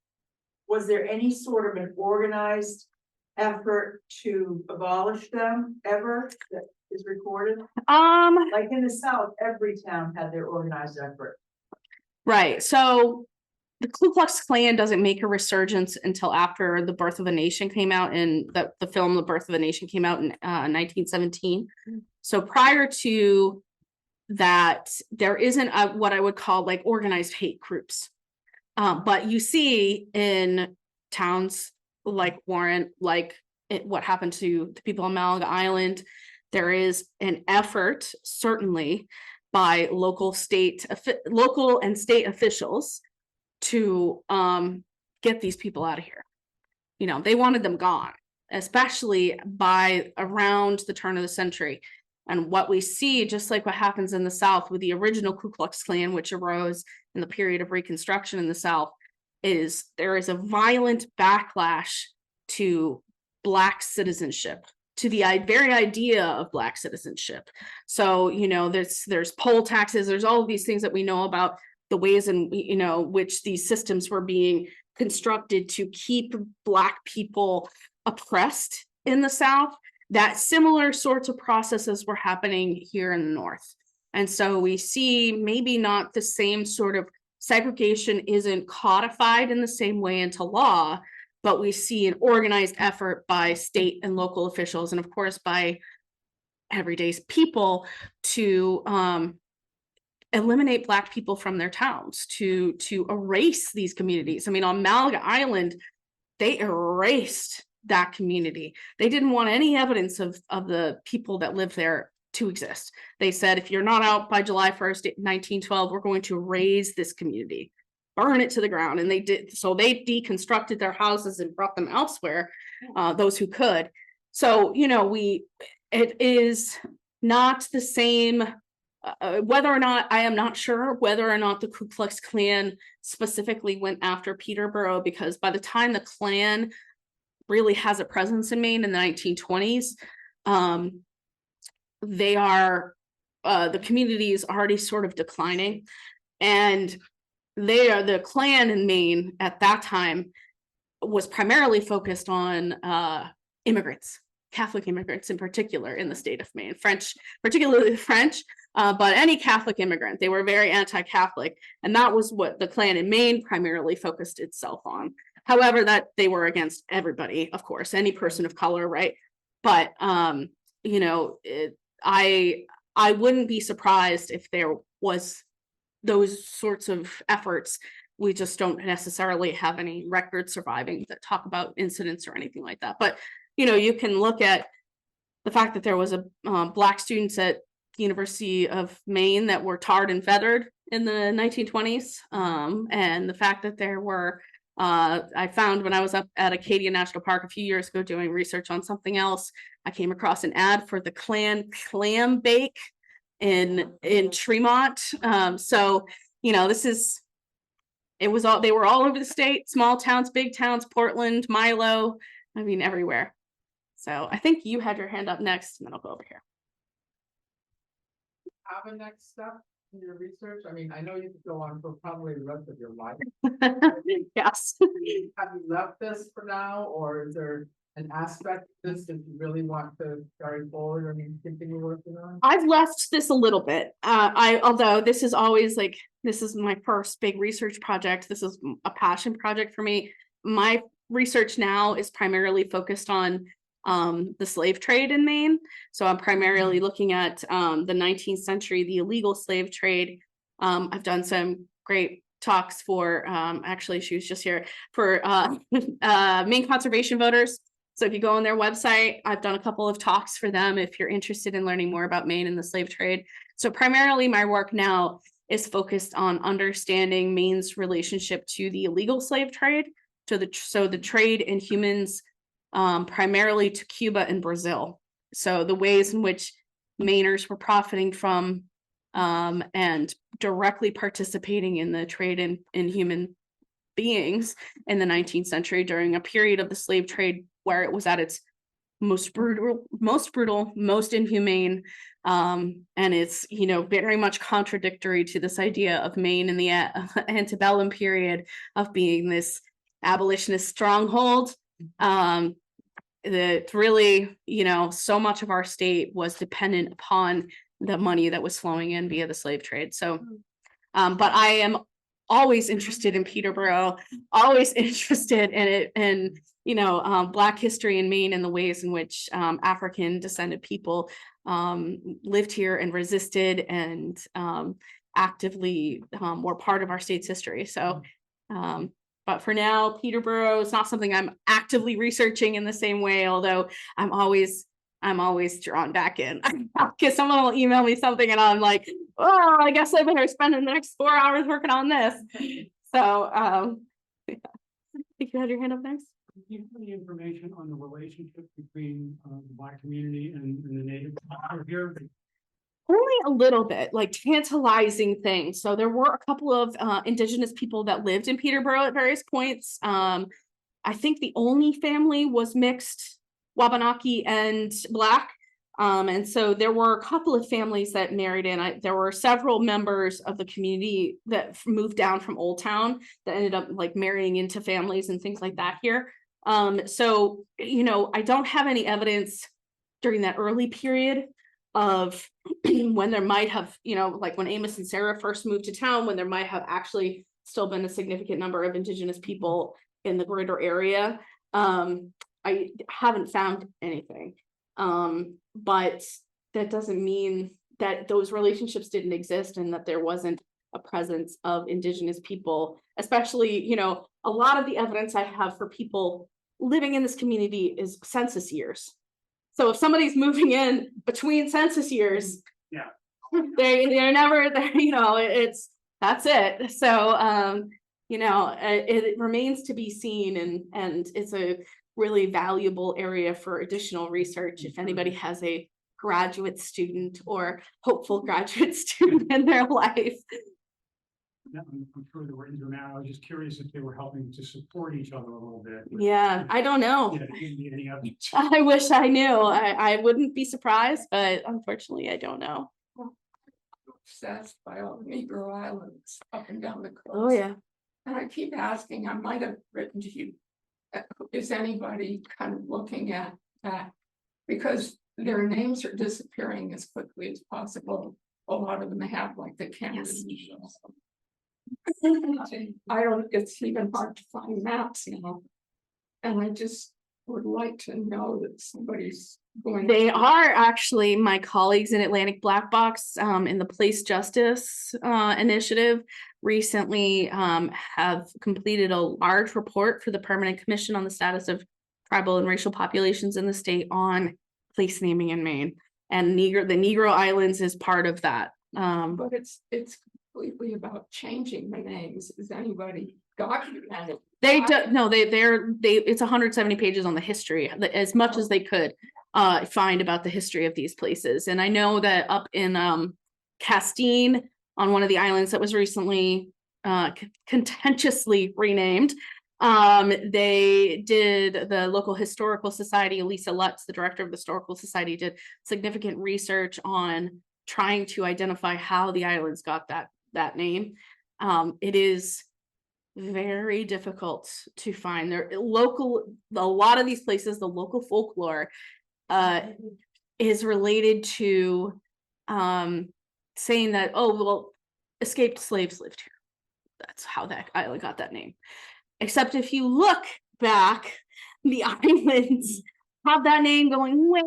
Was there any sort of an organized effort to abolish them ever that is recorded? Like in the South, every town had their organized effort. Right. So the Ku Klux Klan doesn't make a resurgence until after The Birth of a Nation came out, and the film The Birth of a Nation came out in 1917. So prior to that, there isn't what I would call like organized hate groups. But you see in towns like Warren, like what happened to the people on Malaga Island, there is an effort, certainly, by local and state officials to get these people out of here. You know, they wanted them gone, especially by around the turn of the century. And what we see, just like what happens in the South with the original Ku Klux Klan, which arose in the period of Reconstruction in the South, is there is a violent backlash to Black citizenship, to the very idea of Black citizenship. So, you know, there's poll taxes, there's all of these things that we know about the ways in, you know, which these systems were being constructed to keep Black people oppressed in the South. That similar sorts of processes were happening here in the North. And so we see maybe not the same sort of segregation isn't codified in the same way into law, but we see an organized effort by state and local officials, and of course by everyday people, to eliminate Black people from their towns, to erase these communities. I mean, on Malaga Island, they erased that community. They didn't want any evidence of the people that lived there to exist. They said, if you're not out by July 1st, 1912, we're going to raze this community, burn it to the ground. And they did. So they deconstructed their houses and brought them elsewhere, those who could. So, you know, it is not the same, whether or not, I am not sure whether or not the Ku Klux Klan specifically went after Peterborough, because by the time the Klan really has a presence in Maine in the 1920s, they are, the community is already sort of declining, and the Klan in Maine at that time was primarily focused on immigrants, Catholic immigrants in particular in the state of Maine, particularly the French, but any Catholic immigrant. They were very anti-Catholic, and that was what the Klan in Maine primarily focused itself on. However, that they were against everybody, of course, any person of color, right? But you know, I wouldn't be surprised if there was those sorts of efforts. We just don't necessarily have any records surviving that talk about incidents or anything like that. But you know, you can look at the fact that there was a Black students at the University of Maine that were tarred and feathered in the 1920s, and the fact that there were, I found when I was up at Acadia National Park a few years ago doing research on something else, I came across an ad for the Klan clam bake in Tremont. So, you know, they were all over the state, small towns, big towns, Portland, Milo, I mean, everywhere. So I think you had your hand up next, and then I'll go over here. Have a next step in your research? I mean, I know you could go on for probably the rest of your life. Yes. Have you left this for now, or is there an aspect of this that you really want to carry forward or continue working on? I've left this a little bit. Although this is always like, this is my first big research project. This is a passion project for me. My research now is primarily focused on the slave trade in Maine. So I'm primarily looking at the 19th century, the illegal slave trade. I've done some great talks for, actually she was just here, for Maine conservation voters. So if you go on their website, I've done a couple of talks for them if you're interested in learning more about Maine and the slave trade. So primarily my work now is focused on understanding Maine's relationship to the illegal slave trade, so the trade in humans, primarily to Cuba and Brazil. So the ways in which Mainers were profiting from and directly participating in the trade in human beings in the 19th century during a period of the slave trade where it was at its most brutal, most inhumane. And it's, very much contradictory to this idea of Maine in the antebellum period of being this abolitionist stronghold. That really, so much of our state was dependent upon the money that was flowing in via the slave trade. So, but I am always interested in Peterborough, always interested in it, and Black history in Maine and the ways in which African descended people lived here and resisted and actively were part of our state's history. So, but for now, Peterborough is not something I'm actively researching in the same way, although I'm always drawn back in. Because someone will email me something and I'm like, oh, I guess I better spend the next 4 hours working on this. So I think you had your hand up next. Do you have any information on the relationship between the Black community and the natives here? Only a little bit, like tantalizing things. So there were a couple of indigenous people that lived in Peterborough at various points. I think the only family was mixed Wabanaki and Black. And so there were a couple of families that married in. There were several members of the community that moved down from Old Town that ended up like marrying into families and things like that here. So, I don't have any evidence during that early period of when there might have, like when Amos and Sarah first moved to town, when there might have actually still been a significant number of indigenous people in the greater area. I haven't found anything. But that doesn't mean that those relationships didn't exist and that there wasn't a presence of indigenous people, especially, a lot of the evidence I have for people living in this community is census years. So if somebody's moving in between census years, Yeah, they're never there, that's it. So, it remains to be seen, and it's a really valuable area for additional research. If anybody has a graduate student or hopeful graduate student in their life. I'm sure they were international. I was just curious if they were helping to support each other a little bit. Yeah, I don't know. Yeah, didn't need any evidence. I wish I knew. I wouldn't be surprised, but unfortunately I don't know. Obsessed by all the Negro islands up and down the coast. Oh yeah. And I keep asking, I might have written to you, is anybody kind of looking at that? Because their names are disappearing as quickly as possible. A lot of them have like the cameras. Yes. I don't, it's even hard to find maps, and I just would like to know that somebody's going. They are actually my colleagues in Atlantic Black Box in the Place Justice initiative recently have completed a large report for the Permanent Commission on the Status of Tribal and Racial Populations in the state on place naming in Maine, and the Negro Islands is part of that. But it's completely about changing the names. Is anybody documented? They do no, it's 170 pages on the history, as much as they could find about the history of these places. And I know that up in Castine, on one of the islands that was recently contentiously renamed, they did, the local historical society, Elisa Lutz, the director of the historical society, did significant research on trying to identify how the islands got that name. It is very difficult to find. A lot of these places, the local folklore is related to saying that, oh, well, escaped slaves lived here. That's how that island got that name. Except if you look back, the islands have that name going way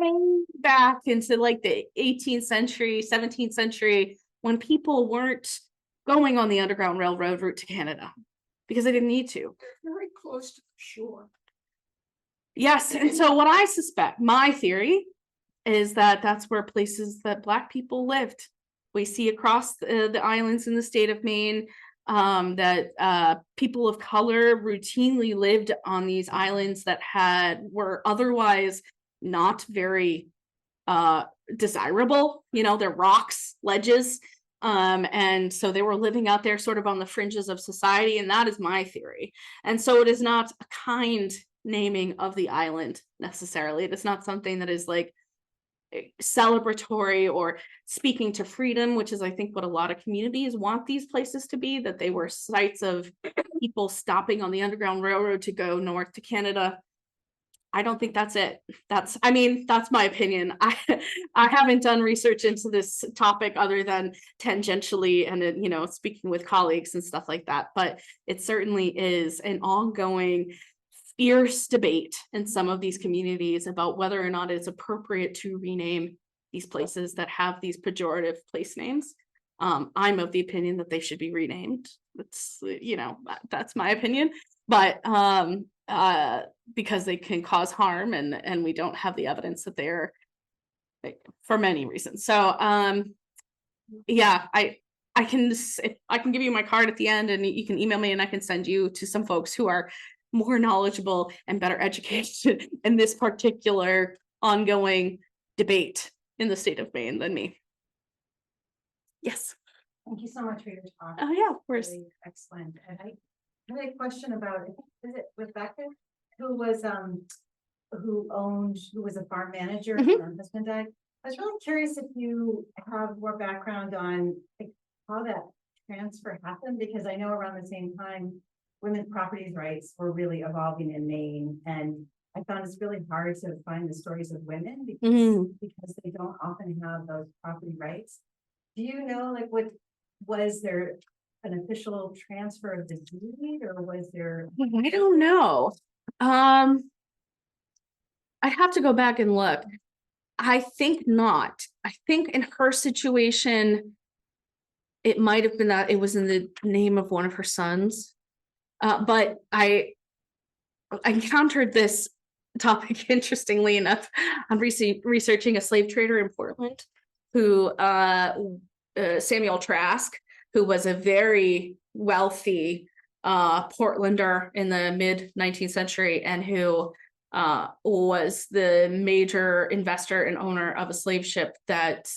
back into like the 18th century, 17th century, when people weren't going on the Underground Railroad route to Canada because they didn't need to. They're very close to the shore. Yes, and so what I suspect, my theory, is that that's where places that Black people lived. We see across the islands in the state of Maine that people of color routinely lived on these islands that were otherwise not very desirable. They're rocks, ledges, And so they were living out there sort of on the fringes of society, and that is my theory. And so it is not a kind naming of the island necessarily. It is not something that is like celebratory or speaking to freedom, which is I think what a lot of communities want these places to be, that they were sites of people stopping on the Underground Railroad to go north to Canada. I don't think that's it. That's my opinion. I haven't done research into this topic other than tangentially and then, speaking with colleagues and stuff like that. But it certainly is an ongoing fierce debate in some of these communities about whether or not it's appropriate to rename these places that have these pejorative place names. I'm of the opinion that they should be renamed. That's, that's my opinion. But because they can cause harm and we don't have the evidence that they're for many reasons. So yeah, I can give you my card at the end and you can email me and I can send you to some folks who are more knowledgeable and better educated in this particular ongoing debate in the state of Maine than me. Yes. Thank you so much for your talk. Oh yeah, of course. Really excellent. And I had a question about, is it Rebecca, who was a farm manager, her husband died. I was really curious if you have more background on how that transfer happened, because I know around the same time, women's property rights were really evolving in Maine, and I found it's really hard to find the stories of women because they don't often have those property rights. Do you know, was there an official transfer of the deed, or was there? I don't know. I'd have to go back and look. I think not. I think in her situation, it might have been that it was in the name of one of her sons. But I encountered this topic, interestingly enough, on researching a slave trader in Portland, who Samuel Trask, who was a very wealthy Portlander in the mid-19th century, and who was the major investor and owner of a slave ship that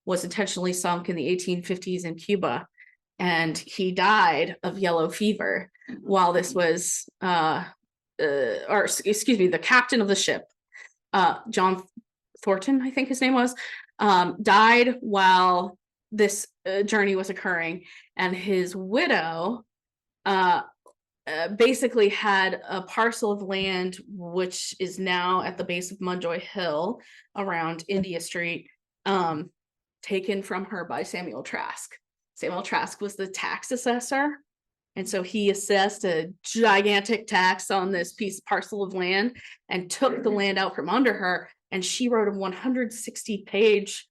was intentionally sunk in the 1850s in Cuba. And he died of yellow fever while this was, the captain of the ship, John Thornton, I think his name was, died while this journey was occurring. And his widow basically had a parcel of land, which is now at the base of Munjoy Hill around India Street, taken from her by Samuel Trask. Samuel Trask was the tax assessor. And so he assessed a gigantic tax on this parcel of land and took the land out from under her. And she wrote a 160-page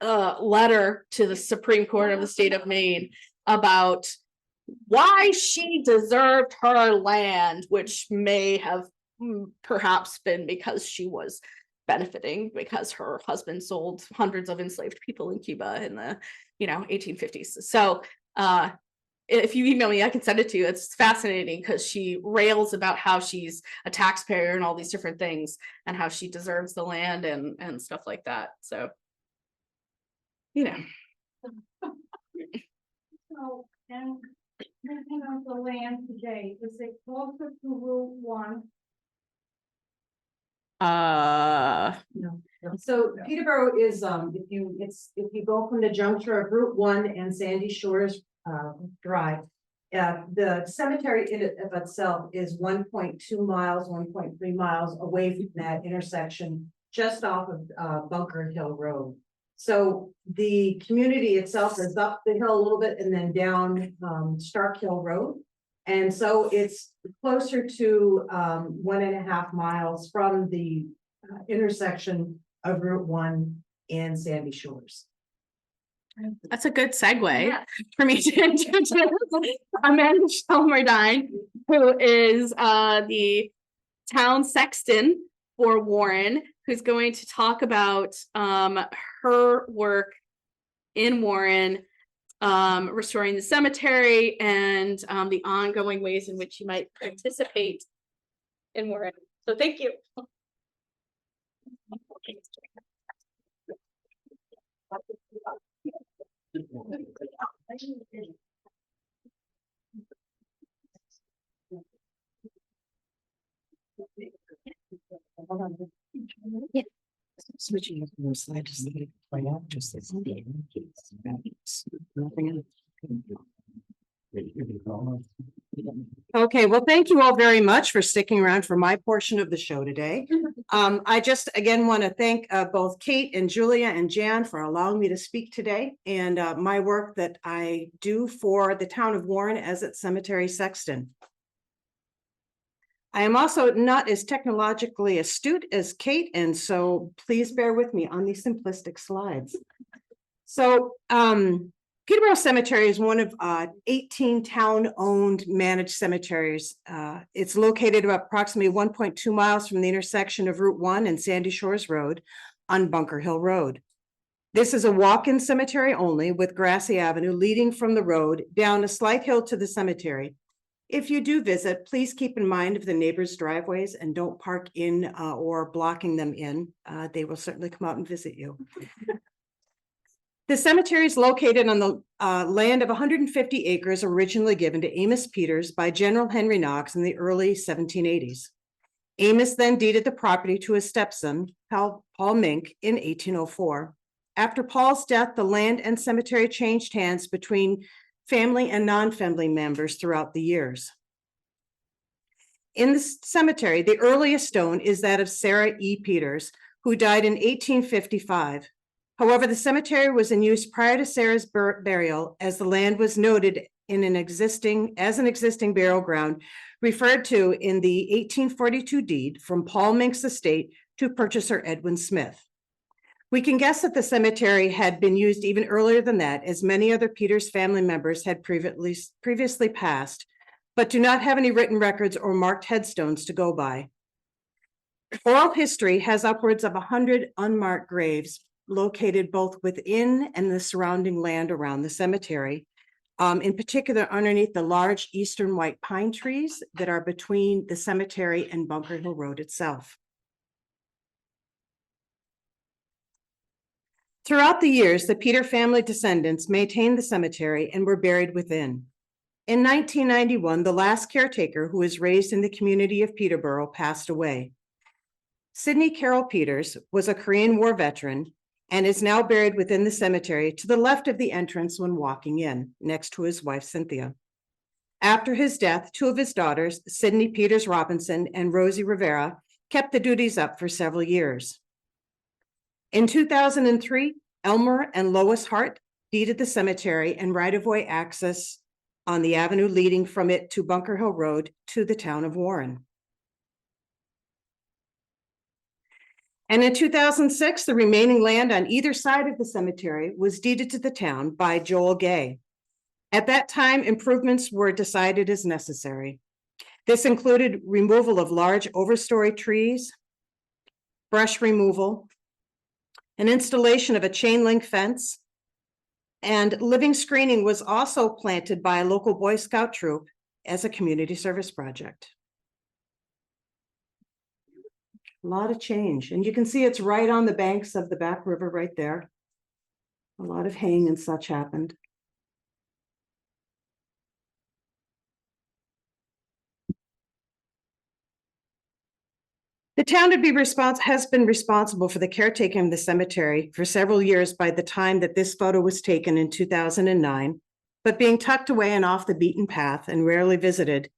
letter to the Supreme Court of the state of Maine about why she deserved her land, which may have perhaps been because she was benefiting because her husband sold hundreds of enslaved people in Cuba in the 1850s. So if you email me, I can send it to you. It's fascinating because she rails about how she's a taxpayer and all these different things and how she deserves the land and stuff like that. So So, and thinking of the land today, is it closer to Route 1? No. So Peterborough is, if you go from the juncture of Route 1 and Sandy Shores Drive, the cemetery in it of itself is 1.2 miles, 1.3 miles away from that intersection, just off of Bunker Hill Road. So the community itself is up the hill a little bit and then down Stark Hill Road. And so it's closer to 1.5 miles from the intersection of Route 1 and Sandy Shores. That's a good segue for me to introduce Amanda Shelmerdine, who is the town sexton for Warren, who's going to talk about her work in Warren, restoring the cemetery and the ongoing ways in which you might participate in Warren. So thank you. Switching from the slide to slide, play out just as nothing else. Okay, well, thank you all very much for sticking around for my portion of the show today. I just again want to thank both Kate and Julia and Jan for allowing me to speak today and my work that I do for the town of Warren as its cemetery sexton. I am also not as technologically astute as Kate, and so please bear with me on these simplistic slides. So Peterborough Cemetery is one of 18 town-owned managed cemeteries. It's located about approximately 1.2 miles from the intersection of Route 1 and Sandy Shores Road on Bunker Hill Road. This is a walk-in cemetery only with grassy avenue leading from the road down a slight hill to the cemetery. If you do visit, please keep in mind of the neighbors' driveways and don't park in or blocking them in. They will certainly come out and visit you. The cemetery is located on the land of 150 acres originally given to Amos Peters by General Henry Knox in the early 1780s. Amos then deeded the property to his stepson, Paul Mink, in 1804. After Paul's death, the land and cemetery changed hands between family and non-family members throughout the years. In the cemetery, the earliest stone is that of Sarah E. Peters, who died in 1855. However, the cemetery was in use prior to Sarah's burial, as the land was noted in an existing burial ground referred to in the 1842 deed from Paul Mink's estate to purchaser Edwin Smith. We can guess that the cemetery had been used even earlier than that, as many other Peters family members had previously passed, but do not have any written records or marked headstones to go by. Oral history has upwards of 100 unmarked graves located both within and the surrounding land around the cemetery, in particular underneath the large eastern white pine trees that are between the cemetery and Bunker Hill Road itself. Throughout the years, the Peter family descendants maintained the cemetery and were buried within. In 1991, the last caretaker, who was raised in the community of Peterborough, passed away. Sidney Carroll Peters was a Korean War veteran and is now buried within the cemetery to the left of the entrance when walking in, next to his wife, Cynthia. After his death, two of his daughters, Sidney Peters Robinson and Rosie Rivera, kept the duties up for several years. In 2003, Elmer and Lois Hart deeded the cemetery and right-of-way access on the avenue leading from it to Bunker Hill Road to the town of Warren. And in 2006, the remaining land on either side of the cemetery was deeded to the town by Joel Gay. At that time, improvements were decided as necessary. This included removal of large overstory trees, brush removal, an installation of a chain link fence, and living screening was also planted by a local Boy Scout troop as a community service project. A lot of change, and you can see it's right on the banks of the Back River right there. A lot of haying and such happened. The town has been responsible for the caretaking of the cemetery for several years by the time that this photo was taken in 2009, but being tucked away and off the beaten path and rarely visited,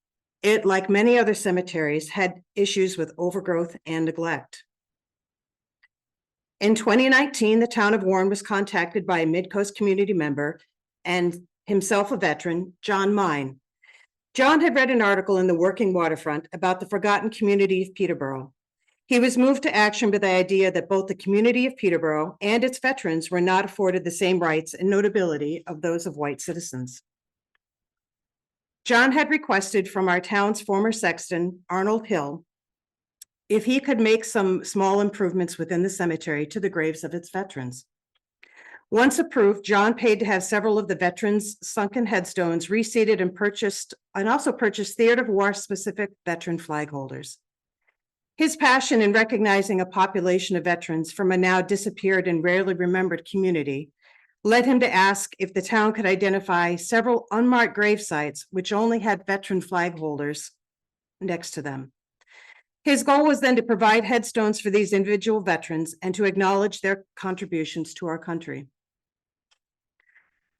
it, like many other cemeteries, had issues with overgrowth and neglect. In 2019, the town of Warren was contacted by a Midcoast community member and himself a veteran, John Mine. John had read an article in the Working Waterfront about the forgotten community of Peterborough. He was moved to action by the idea that both the community of Peterborough and its veterans were not afforded the same rights and notability of those of white citizens. John had requested from our town's former sexton, Arnold Hill, if he could make some small improvements within the cemetery to the graves of its veterans. Once approved, John paid to have several of the veterans' sunken headstones reseated and also purchased theater of war specific veteran flag holders. His passion in recognizing a population of veterans from a now disappeared and rarely remembered community led him to ask if the town could identify several unmarked grave sites which only had veteran flag holders next to them. His goal was then to provide headstones for these individual veterans and to acknowledge their contributions to our country.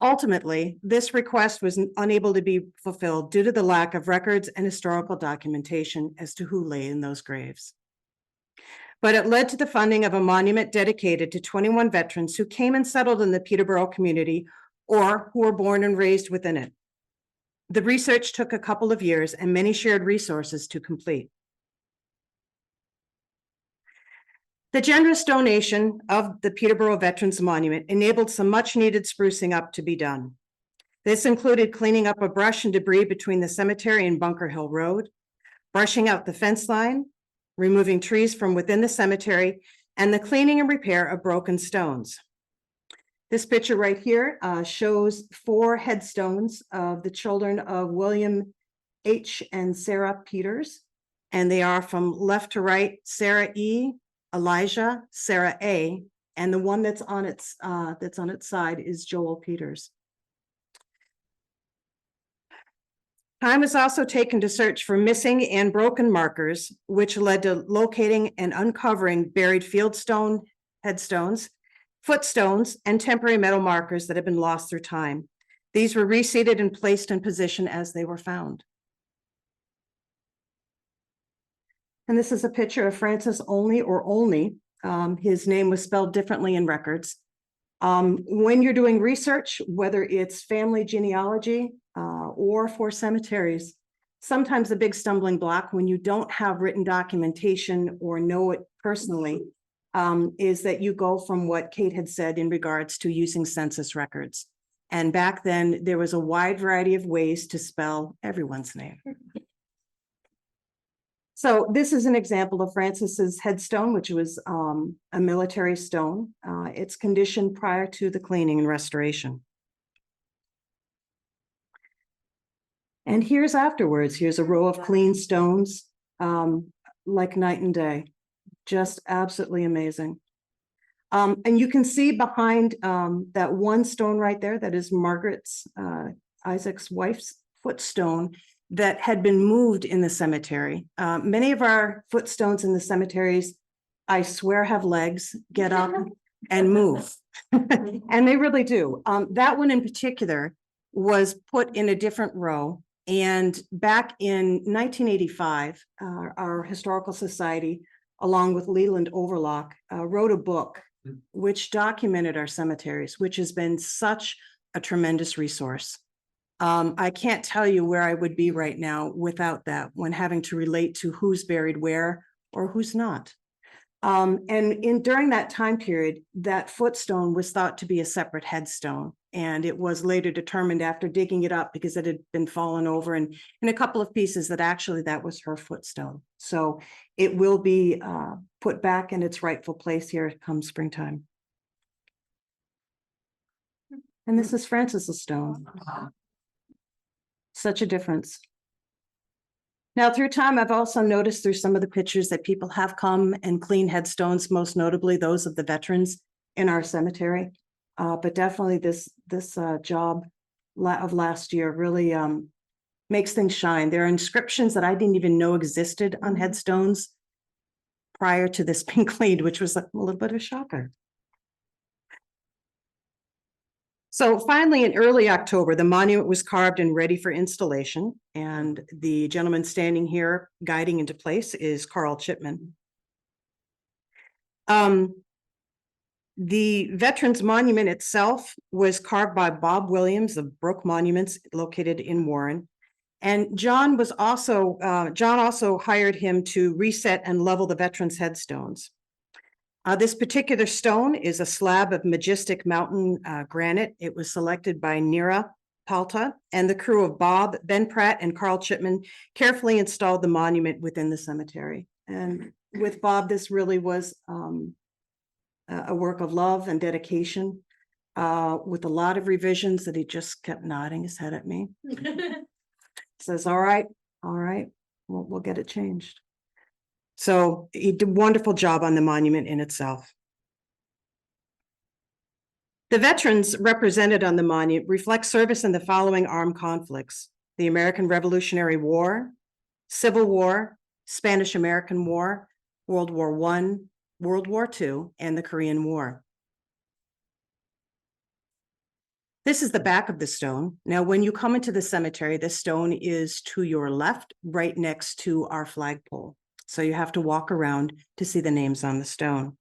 Ultimately, this request was unable to be fulfilled due to the lack of records and historical documentation as to who lay in those graves. But it led to the funding of a monument dedicated to 21 veterans who came and settled in the Peterborough community or who were born and raised within it. The research took a couple of years and many shared resources to complete. The generous donation of the Peterborough Veterans Monument enabled some much-needed sprucing up to be done. This included cleaning up a brush and debris between the cemetery and Bunker Hill Road, brushing out the fence line, removing trees from within the cemetery, and the cleaning and repair of broken stones. This picture right here shows 4 headstones of the children of William H. and Sarah Peters, and they are from left to right, Sarah E., Elijah, Sarah A., and the one that's on its side is Joel Peters. Time was also taken to search for missing and broken markers, which led to locating and uncovering buried fieldstone headstones, footstones, and temporary metal markers that had been lost through time. These were reseated and placed in position as they were found. And this is a picture of Francis Olney or Olney. His name was spelled differently in records. When you're doing research, whether it's family genealogy or for cemeteries, sometimes a big stumbling block when you don't have written documentation or know it personally is that you go from what Kate had said in regards to using census records. And back then, there was a wide variety of ways to spell everyone's name. So this is an example of Francis's headstone, which was a military stone. It's conditioned prior to the cleaning and restoration. And here's afterwards. Here's a row of clean stones, like night and day. Just absolutely amazing. And you can see behind that one stone right there, that is Margaret's, Isaac's wife's footstone, that had been moved in the cemetery. Many of our footstones in the cemeteries, I swear, have legs, get up and move. And they really do. That one in particular was put in a different row. And back in 1985, our Historical Society, along with Leland Overlock, wrote a book which documented our cemeteries, which has been such a tremendous resource. I can't tell you where I would be right now without that, when having to relate to who's buried where or who's not. And during that time period, that footstone was thought to be a separate headstone. And it was later determined after digging it up, because it had been fallen over and in a couple of pieces, that actually that was her footstone. So it will be put back in its rightful place here come springtime. And this is Francis's stone. Such a difference. Now, through time, I've also noticed through some of the pictures that people have come and cleaned headstones, most notably those of the veterans in our cemetery. But definitely this job of last year really makes things shine. There are inscriptions that I didn't even know existed on headstones prior to this being cleaned, which was a little bit of a shocker. So finally, in early October, the monument was carved and ready for installation. And the gentleman standing here guiding into place is Carl Chipman. The Veterans Monument itself was carved by Bob Williams of Brook Monuments, located in Warren. And John also hired him to reset and level the veterans' headstones. This particular stone is a slab of majestic mountain granite. It was selected by Nira Palta, and the crew of Bob, Ben Pratt, and Carl Chipman carefully installed the monument within the cemetery. And with Bob, this really was a work of love and dedication, with a lot of revisions that he just kept nodding his head at me. Says, all right, we'll get it changed. So he did a wonderful job on the monument in itself. The veterans represented on the monument reflect service in the following armed conflicts: the American Revolutionary War, Civil War, Spanish-American War, World War I, World War II, and the Korean War. This is the back of the stone. Now, when you come into the cemetery, the stone is to your left, right next to our flagpole. So you have to walk around to see the names on the stone.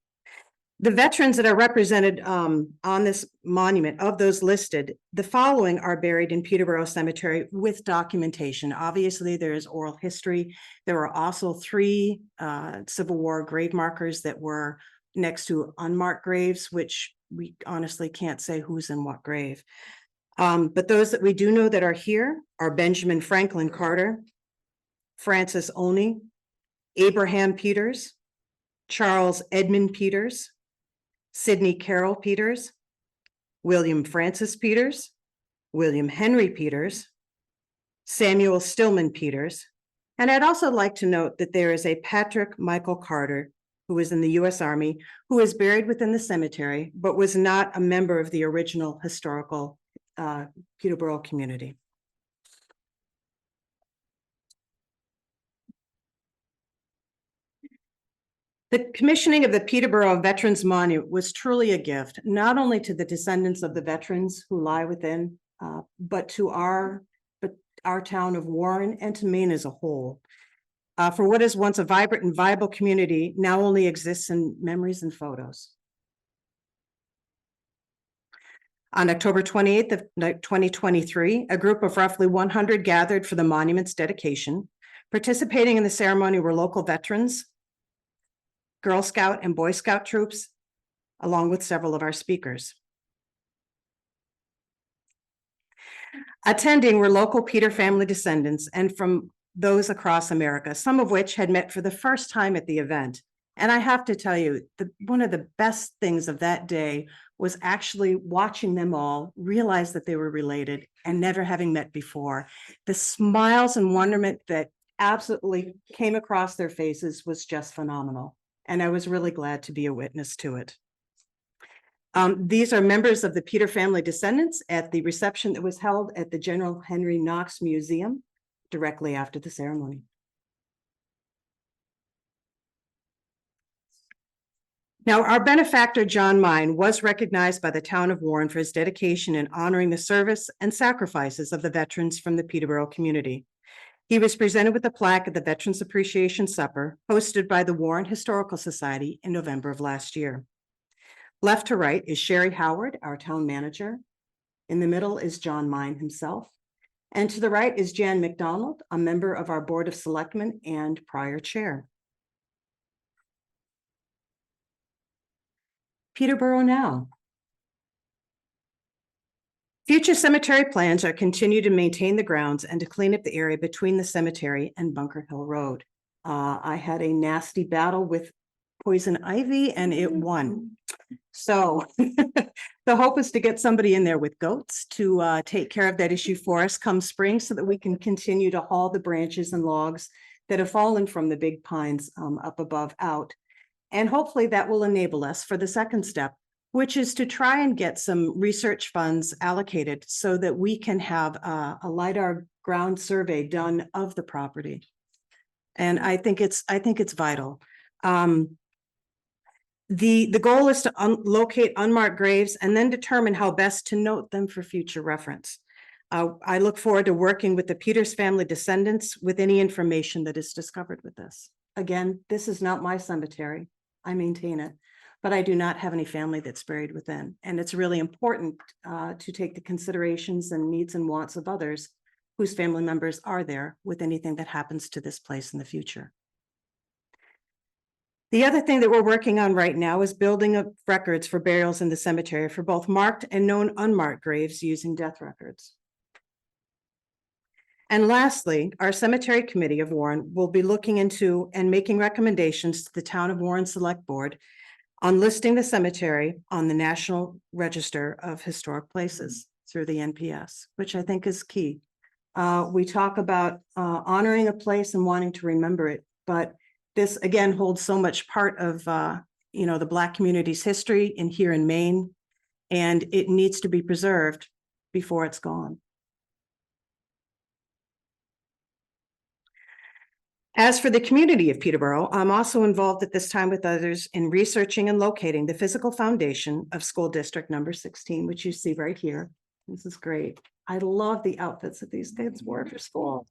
The veterans that are represented on this monument, of those listed, the following are buried in Peterborough Cemetery with documentation. Obviously, there is oral history. There are also 3 Civil War grave markers that were next to unmarked graves, which we honestly can't say who's in what grave. But those that we do know that are here are Benjamin Franklin Carter, Francis Olney, Abraham Peters, Charles Edmund Peters, Sidney Carroll Peters, William Francis Peters, William Henry Peters, Samuel Stillman Peters. And I'd also like to note that there is a Patrick Michael Carter, who was in the U.S. Army, who is buried within the cemetery, but was not a member of the original historical Peterborough community. The commissioning of the Peterborough Veterans Monument was truly a gift, not only to the descendants of the veterans who lie within, but to our town of Warren and to Maine as a whole. For what is once a vibrant and viable community now only exists in memories and photos. On October 28th of 2023, a group of roughly 100 gathered for the monument's dedication. Participating in the ceremony were local veterans, Girl Scout and Boy Scout troops, along with several of our speakers. Attending were local Peter family descendants and from those across America, some of which had met for the first time at the event. And I have to tell you, one of the best things of that day was actually watching them all realize that they were related and never having met before. The smiles and wonderment that absolutely came across their faces was just phenomenal. And I was really glad to be a witness to it. These are members of the Peter family descendants at the reception that was held at the General Henry Knox Museum directly after the ceremony. Now, our benefactor, John Mine, was recognized by the town of Warren for his dedication in honoring the service and sacrifices of the veterans from the Peterborough community. He was presented with a plaque at the Veterans Appreciation Supper hosted by the Warren Historical Society in November of last year. Left to right is Sherry Howard, our town manager. In the middle is John Mine himself. And to the right is Jan McDonald, a member of our Board of Selectmen and prior chair. Peterborough now. Future cemetery plans are continue to maintain the grounds and to clean up the area between the cemetery and Bunker Hill Road. I had a nasty battle with poison ivy and it won. So the hope is to get somebody in there with goats to take care of that issue for us come spring so that we can continue to haul the branches and logs that have fallen from the big pines up above out. And hopefully that will enable us for the second step, which is to try and get some research funds allocated so that we can have a LiDAR ground survey done of the property. And I think it's vital. The goal is to locate unmarked graves and then determine how best to note them for future reference. I look forward to working with the Peters family descendants with any information that is discovered with this. Again, this is not my cemetery. I maintain it, but I do not have any family that's buried within. And it's really important to take the considerations and needs and wants of others whose family members are there with anything that happens to this place in the future. The other thing that we're working on right now is building up records for burials in the cemetery for both marked and known unmarked graves using death records. And lastly, our cemetery committee of Warren will be looking into and making recommendations to the town of Warren Select Board on listing the cemetery on the National Register of Historic Places through the NPS, which I think is key. We talk about honoring a place and wanting to remember it, but this again holds so much part of the Black community's history here in Maine and it needs to be preserved before it's gone. As for the community of Peterborough, I'm also involved at this time with others in researching and locating the physical foundation of school district number 16, which you see right here. This is great. I love the outfits that these kids wore for school.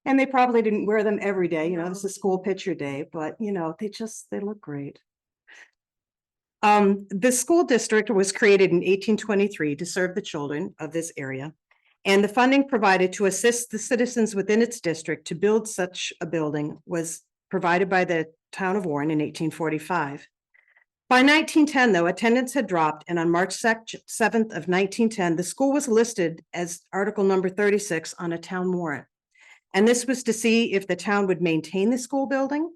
And they probably didn't wear them every day, you know, this is school picture day, but you know, they look great. The school district was created in 1823 to serve the children of this area. And the funding provided to assist the citizens within its district to build such a building was provided by the town of Warren in 1845. By 1910, though, attendance had dropped, and on March 7th of 1910, the school was listed as article number 36 on a town warrant. And this was to see if the town would maintain the school building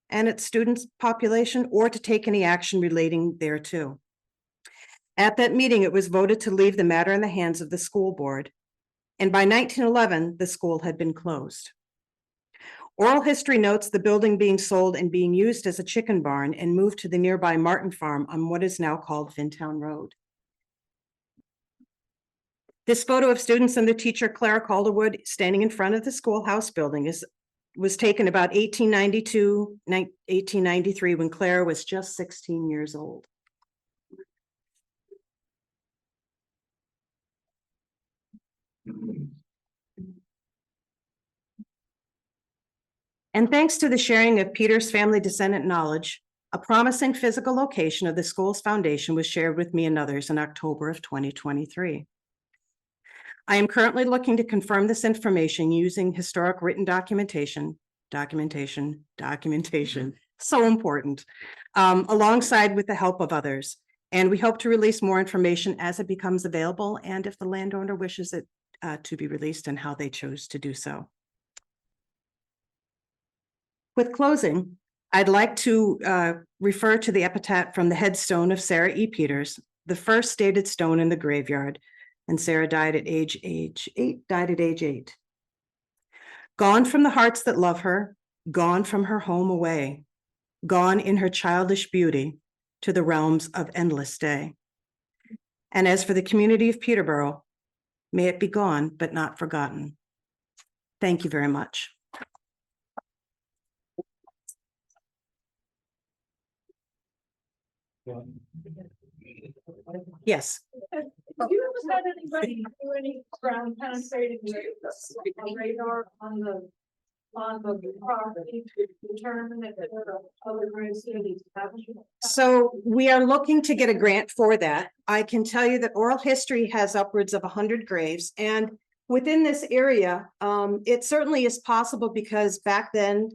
and its students' population, or to take any action relating thereto. At that meeting, it was voted to leave the matter in the hands of the school board. And by 1911, the school had been closed. Oral history notes the building being sold and being used as a chicken barn and moved to the nearby Martin Farm on what is now called Fintown Road. This photo of students and the teacher, Clara Calderwood, standing in front of the schoolhouse building was taken about 1892, 1893, when Clara was just 16 years old. And thanks to the sharing of Peter's family descendant knowledge, a promising physical location of the school's foundation was shared with me and others in October of 2023. I am currently looking to confirm this information using historic written documentation, so important, alongside with the help of others. And we hope to release more information as it becomes available and if the landowner wishes it to be released and how they chose to do so. With closing, I'd like to refer to the epitaph from the headstone of Sarah E. Peters, the first dated stone in the graveyard, and Sarah died at age 8. Gone from the hearts that love her, gone from her home away, gone in her childish beauty to the realms of endless day. And as for the community of Peterborough, may it be gone, but not forgotten. Thank you very much. Yes. Have you ever had anybody do any ground penetrating radar on the property to determine if there are other graves in the establishment? So we are looking to get a grant for that. I can tell you that oral history has upwards of 100 graves, and within this area, it certainly is possible because back then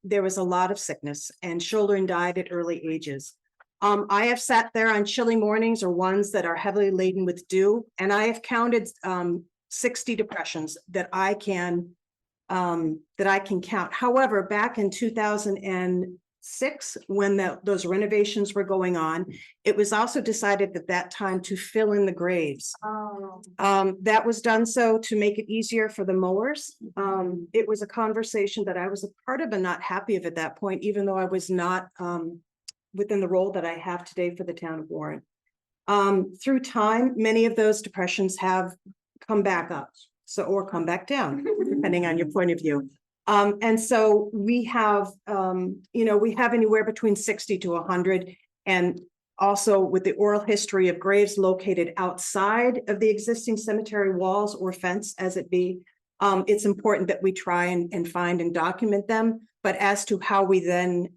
there was a lot of sickness and children died at early ages. I have sat there on chilly mornings or ones that are heavily laden with dew, and I have counted 60 depressions that I can count. However, back in 2006, when those renovations were going on, it was also decided at that time to fill in the graves. That was done so to make it easier for the mowers. It was a conversation that I was a part of and not happy of at that point, even though I was not within the role that I have today for the town of Warren. Through time, many of those depressions have come back up, or come back down, depending on your point of view. And so we have, we have anywhere between 60 to 100, and also with the oral history of graves located outside of the existing cemetery walls or fence as it be, it's important that we try and find and document them. But as to how we then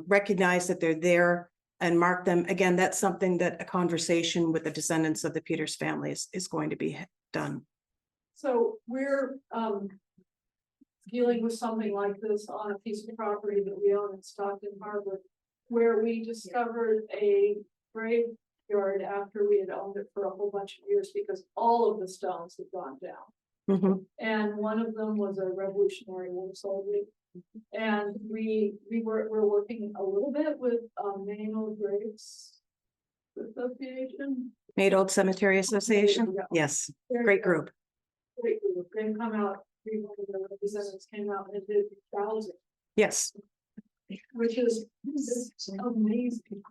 recognize that they're there and mark them, again, that's something that a conversation with the descendants of the Peters family is going to be done. So we're dealing with something like this on a piece of property that we own in Stockton Harbor, where we discovered a graveyard after we had owned it for a whole bunch of years because all of the stones had gone down. Mm-hmm. And one of them was a Revolutionary War soldier. And we're working a little bit with Maine Old Graves Association. Maine Old Cemetery Association. Yes, great group. Great group. They come out. One of the representatives came out and did housing. Yes. Which is amazing.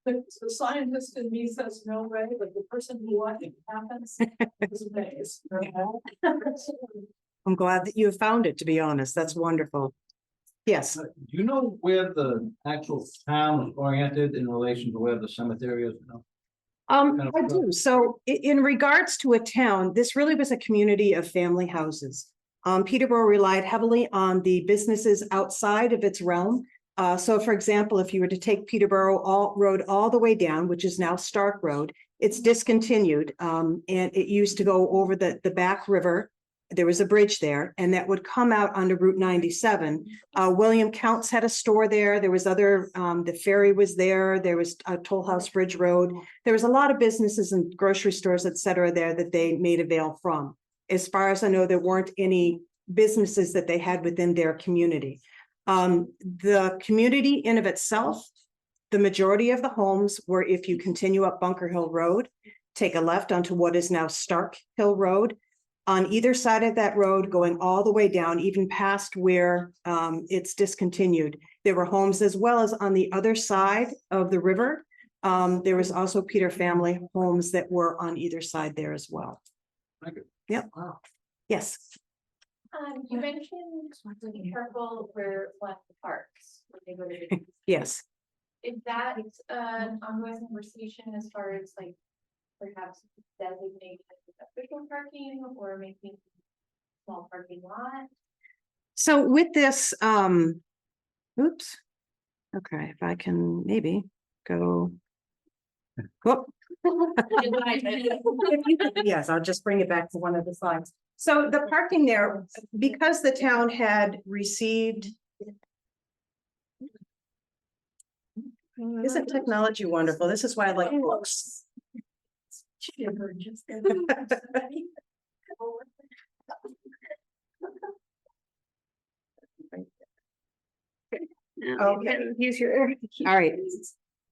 The scientist in me says no way, but the person who I think happens is amazed. I'm glad that you have found it, to be honest. That's wonderful. Yes. Do you know where the actual town is oriented in relation to where the cemetery is now? I do. So in regards to a town, this really was a community of family houses. Peterborough relied heavily on the businesses outside of its realm. So for example, if you were to take Peterborough Road all the way down, which is now Stark Road, it's discontinued. And it used to go over the back river. There was a bridge there, and that would come out onto Route 97. William Counts had a store there. There was other, the ferry was there. There was a Toll House Bridge Road. There was a lot of businesses and grocery stores, et cetera, there that they made avail from. As far as I know, there weren't any businesses that they had within their community. The community in of itself, the majority of the homes were, if you continue up Bunker Hill Road, take a left onto what is now Stark Hill Road. On either side of that road, going all the way down, even past where it's discontinued, there were homes, as well as on the other side of the river. There was also Peter family homes that were on either side there as well. Thank you. Yep. Yes. You mentioned being careful where one parks when they go to. Yes. Is that an ongoing conversation as far as like perhaps designating official parking or making small parking lot? So with this, oops. Okay, if I can maybe go. Whoop. Yes, I'll just bring it back to one of the slides. So the parking there, because the town had received. Isn't technology wonderful? This is why I like books. Okay. Use your. All right.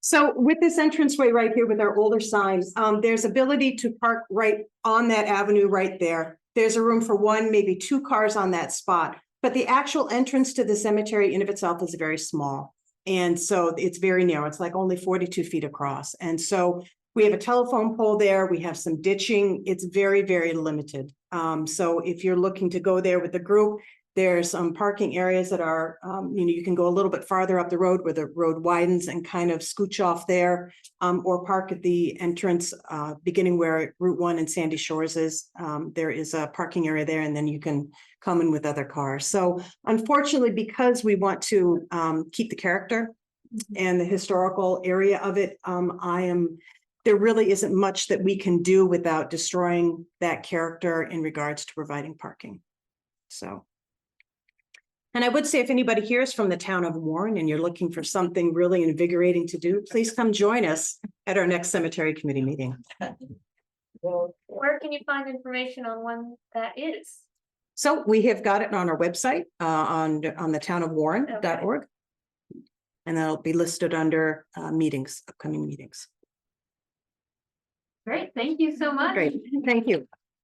So with this entranceway right here with our older signs, there's ability to park right on that avenue right there. There's a room for one, maybe two cars on that spot, but the actual entrance to the cemetery in of itself is very small. And so it's very narrow. It's like only 42 feet across. And so we have a telephone pole there. We have some ditching. It's very, very limited. So if you're looking to go there with the group, there's some parking areas that are, you can go a little bit farther up the road where the road widens and kind of scooch off there, or park at the entrance, beginning where Route 1 and Sandy Shores is. There is a parking area there, and then you can come in with other cars. So unfortunately, because we want to keep the character and the historical area of it, there really isn't much that we can do without destroying that character in regards to providing parking. So. And I would say if anybody here is from the town of Warren and you're looking for something really invigorating to do, please come join us at our next cemetery committee meeting. Where can you find information on when that is? So we have got it on our website, on the townofwarren.org. And that'll be listed under meetings, upcoming meetings. Great, thank you so much. Great, thank you.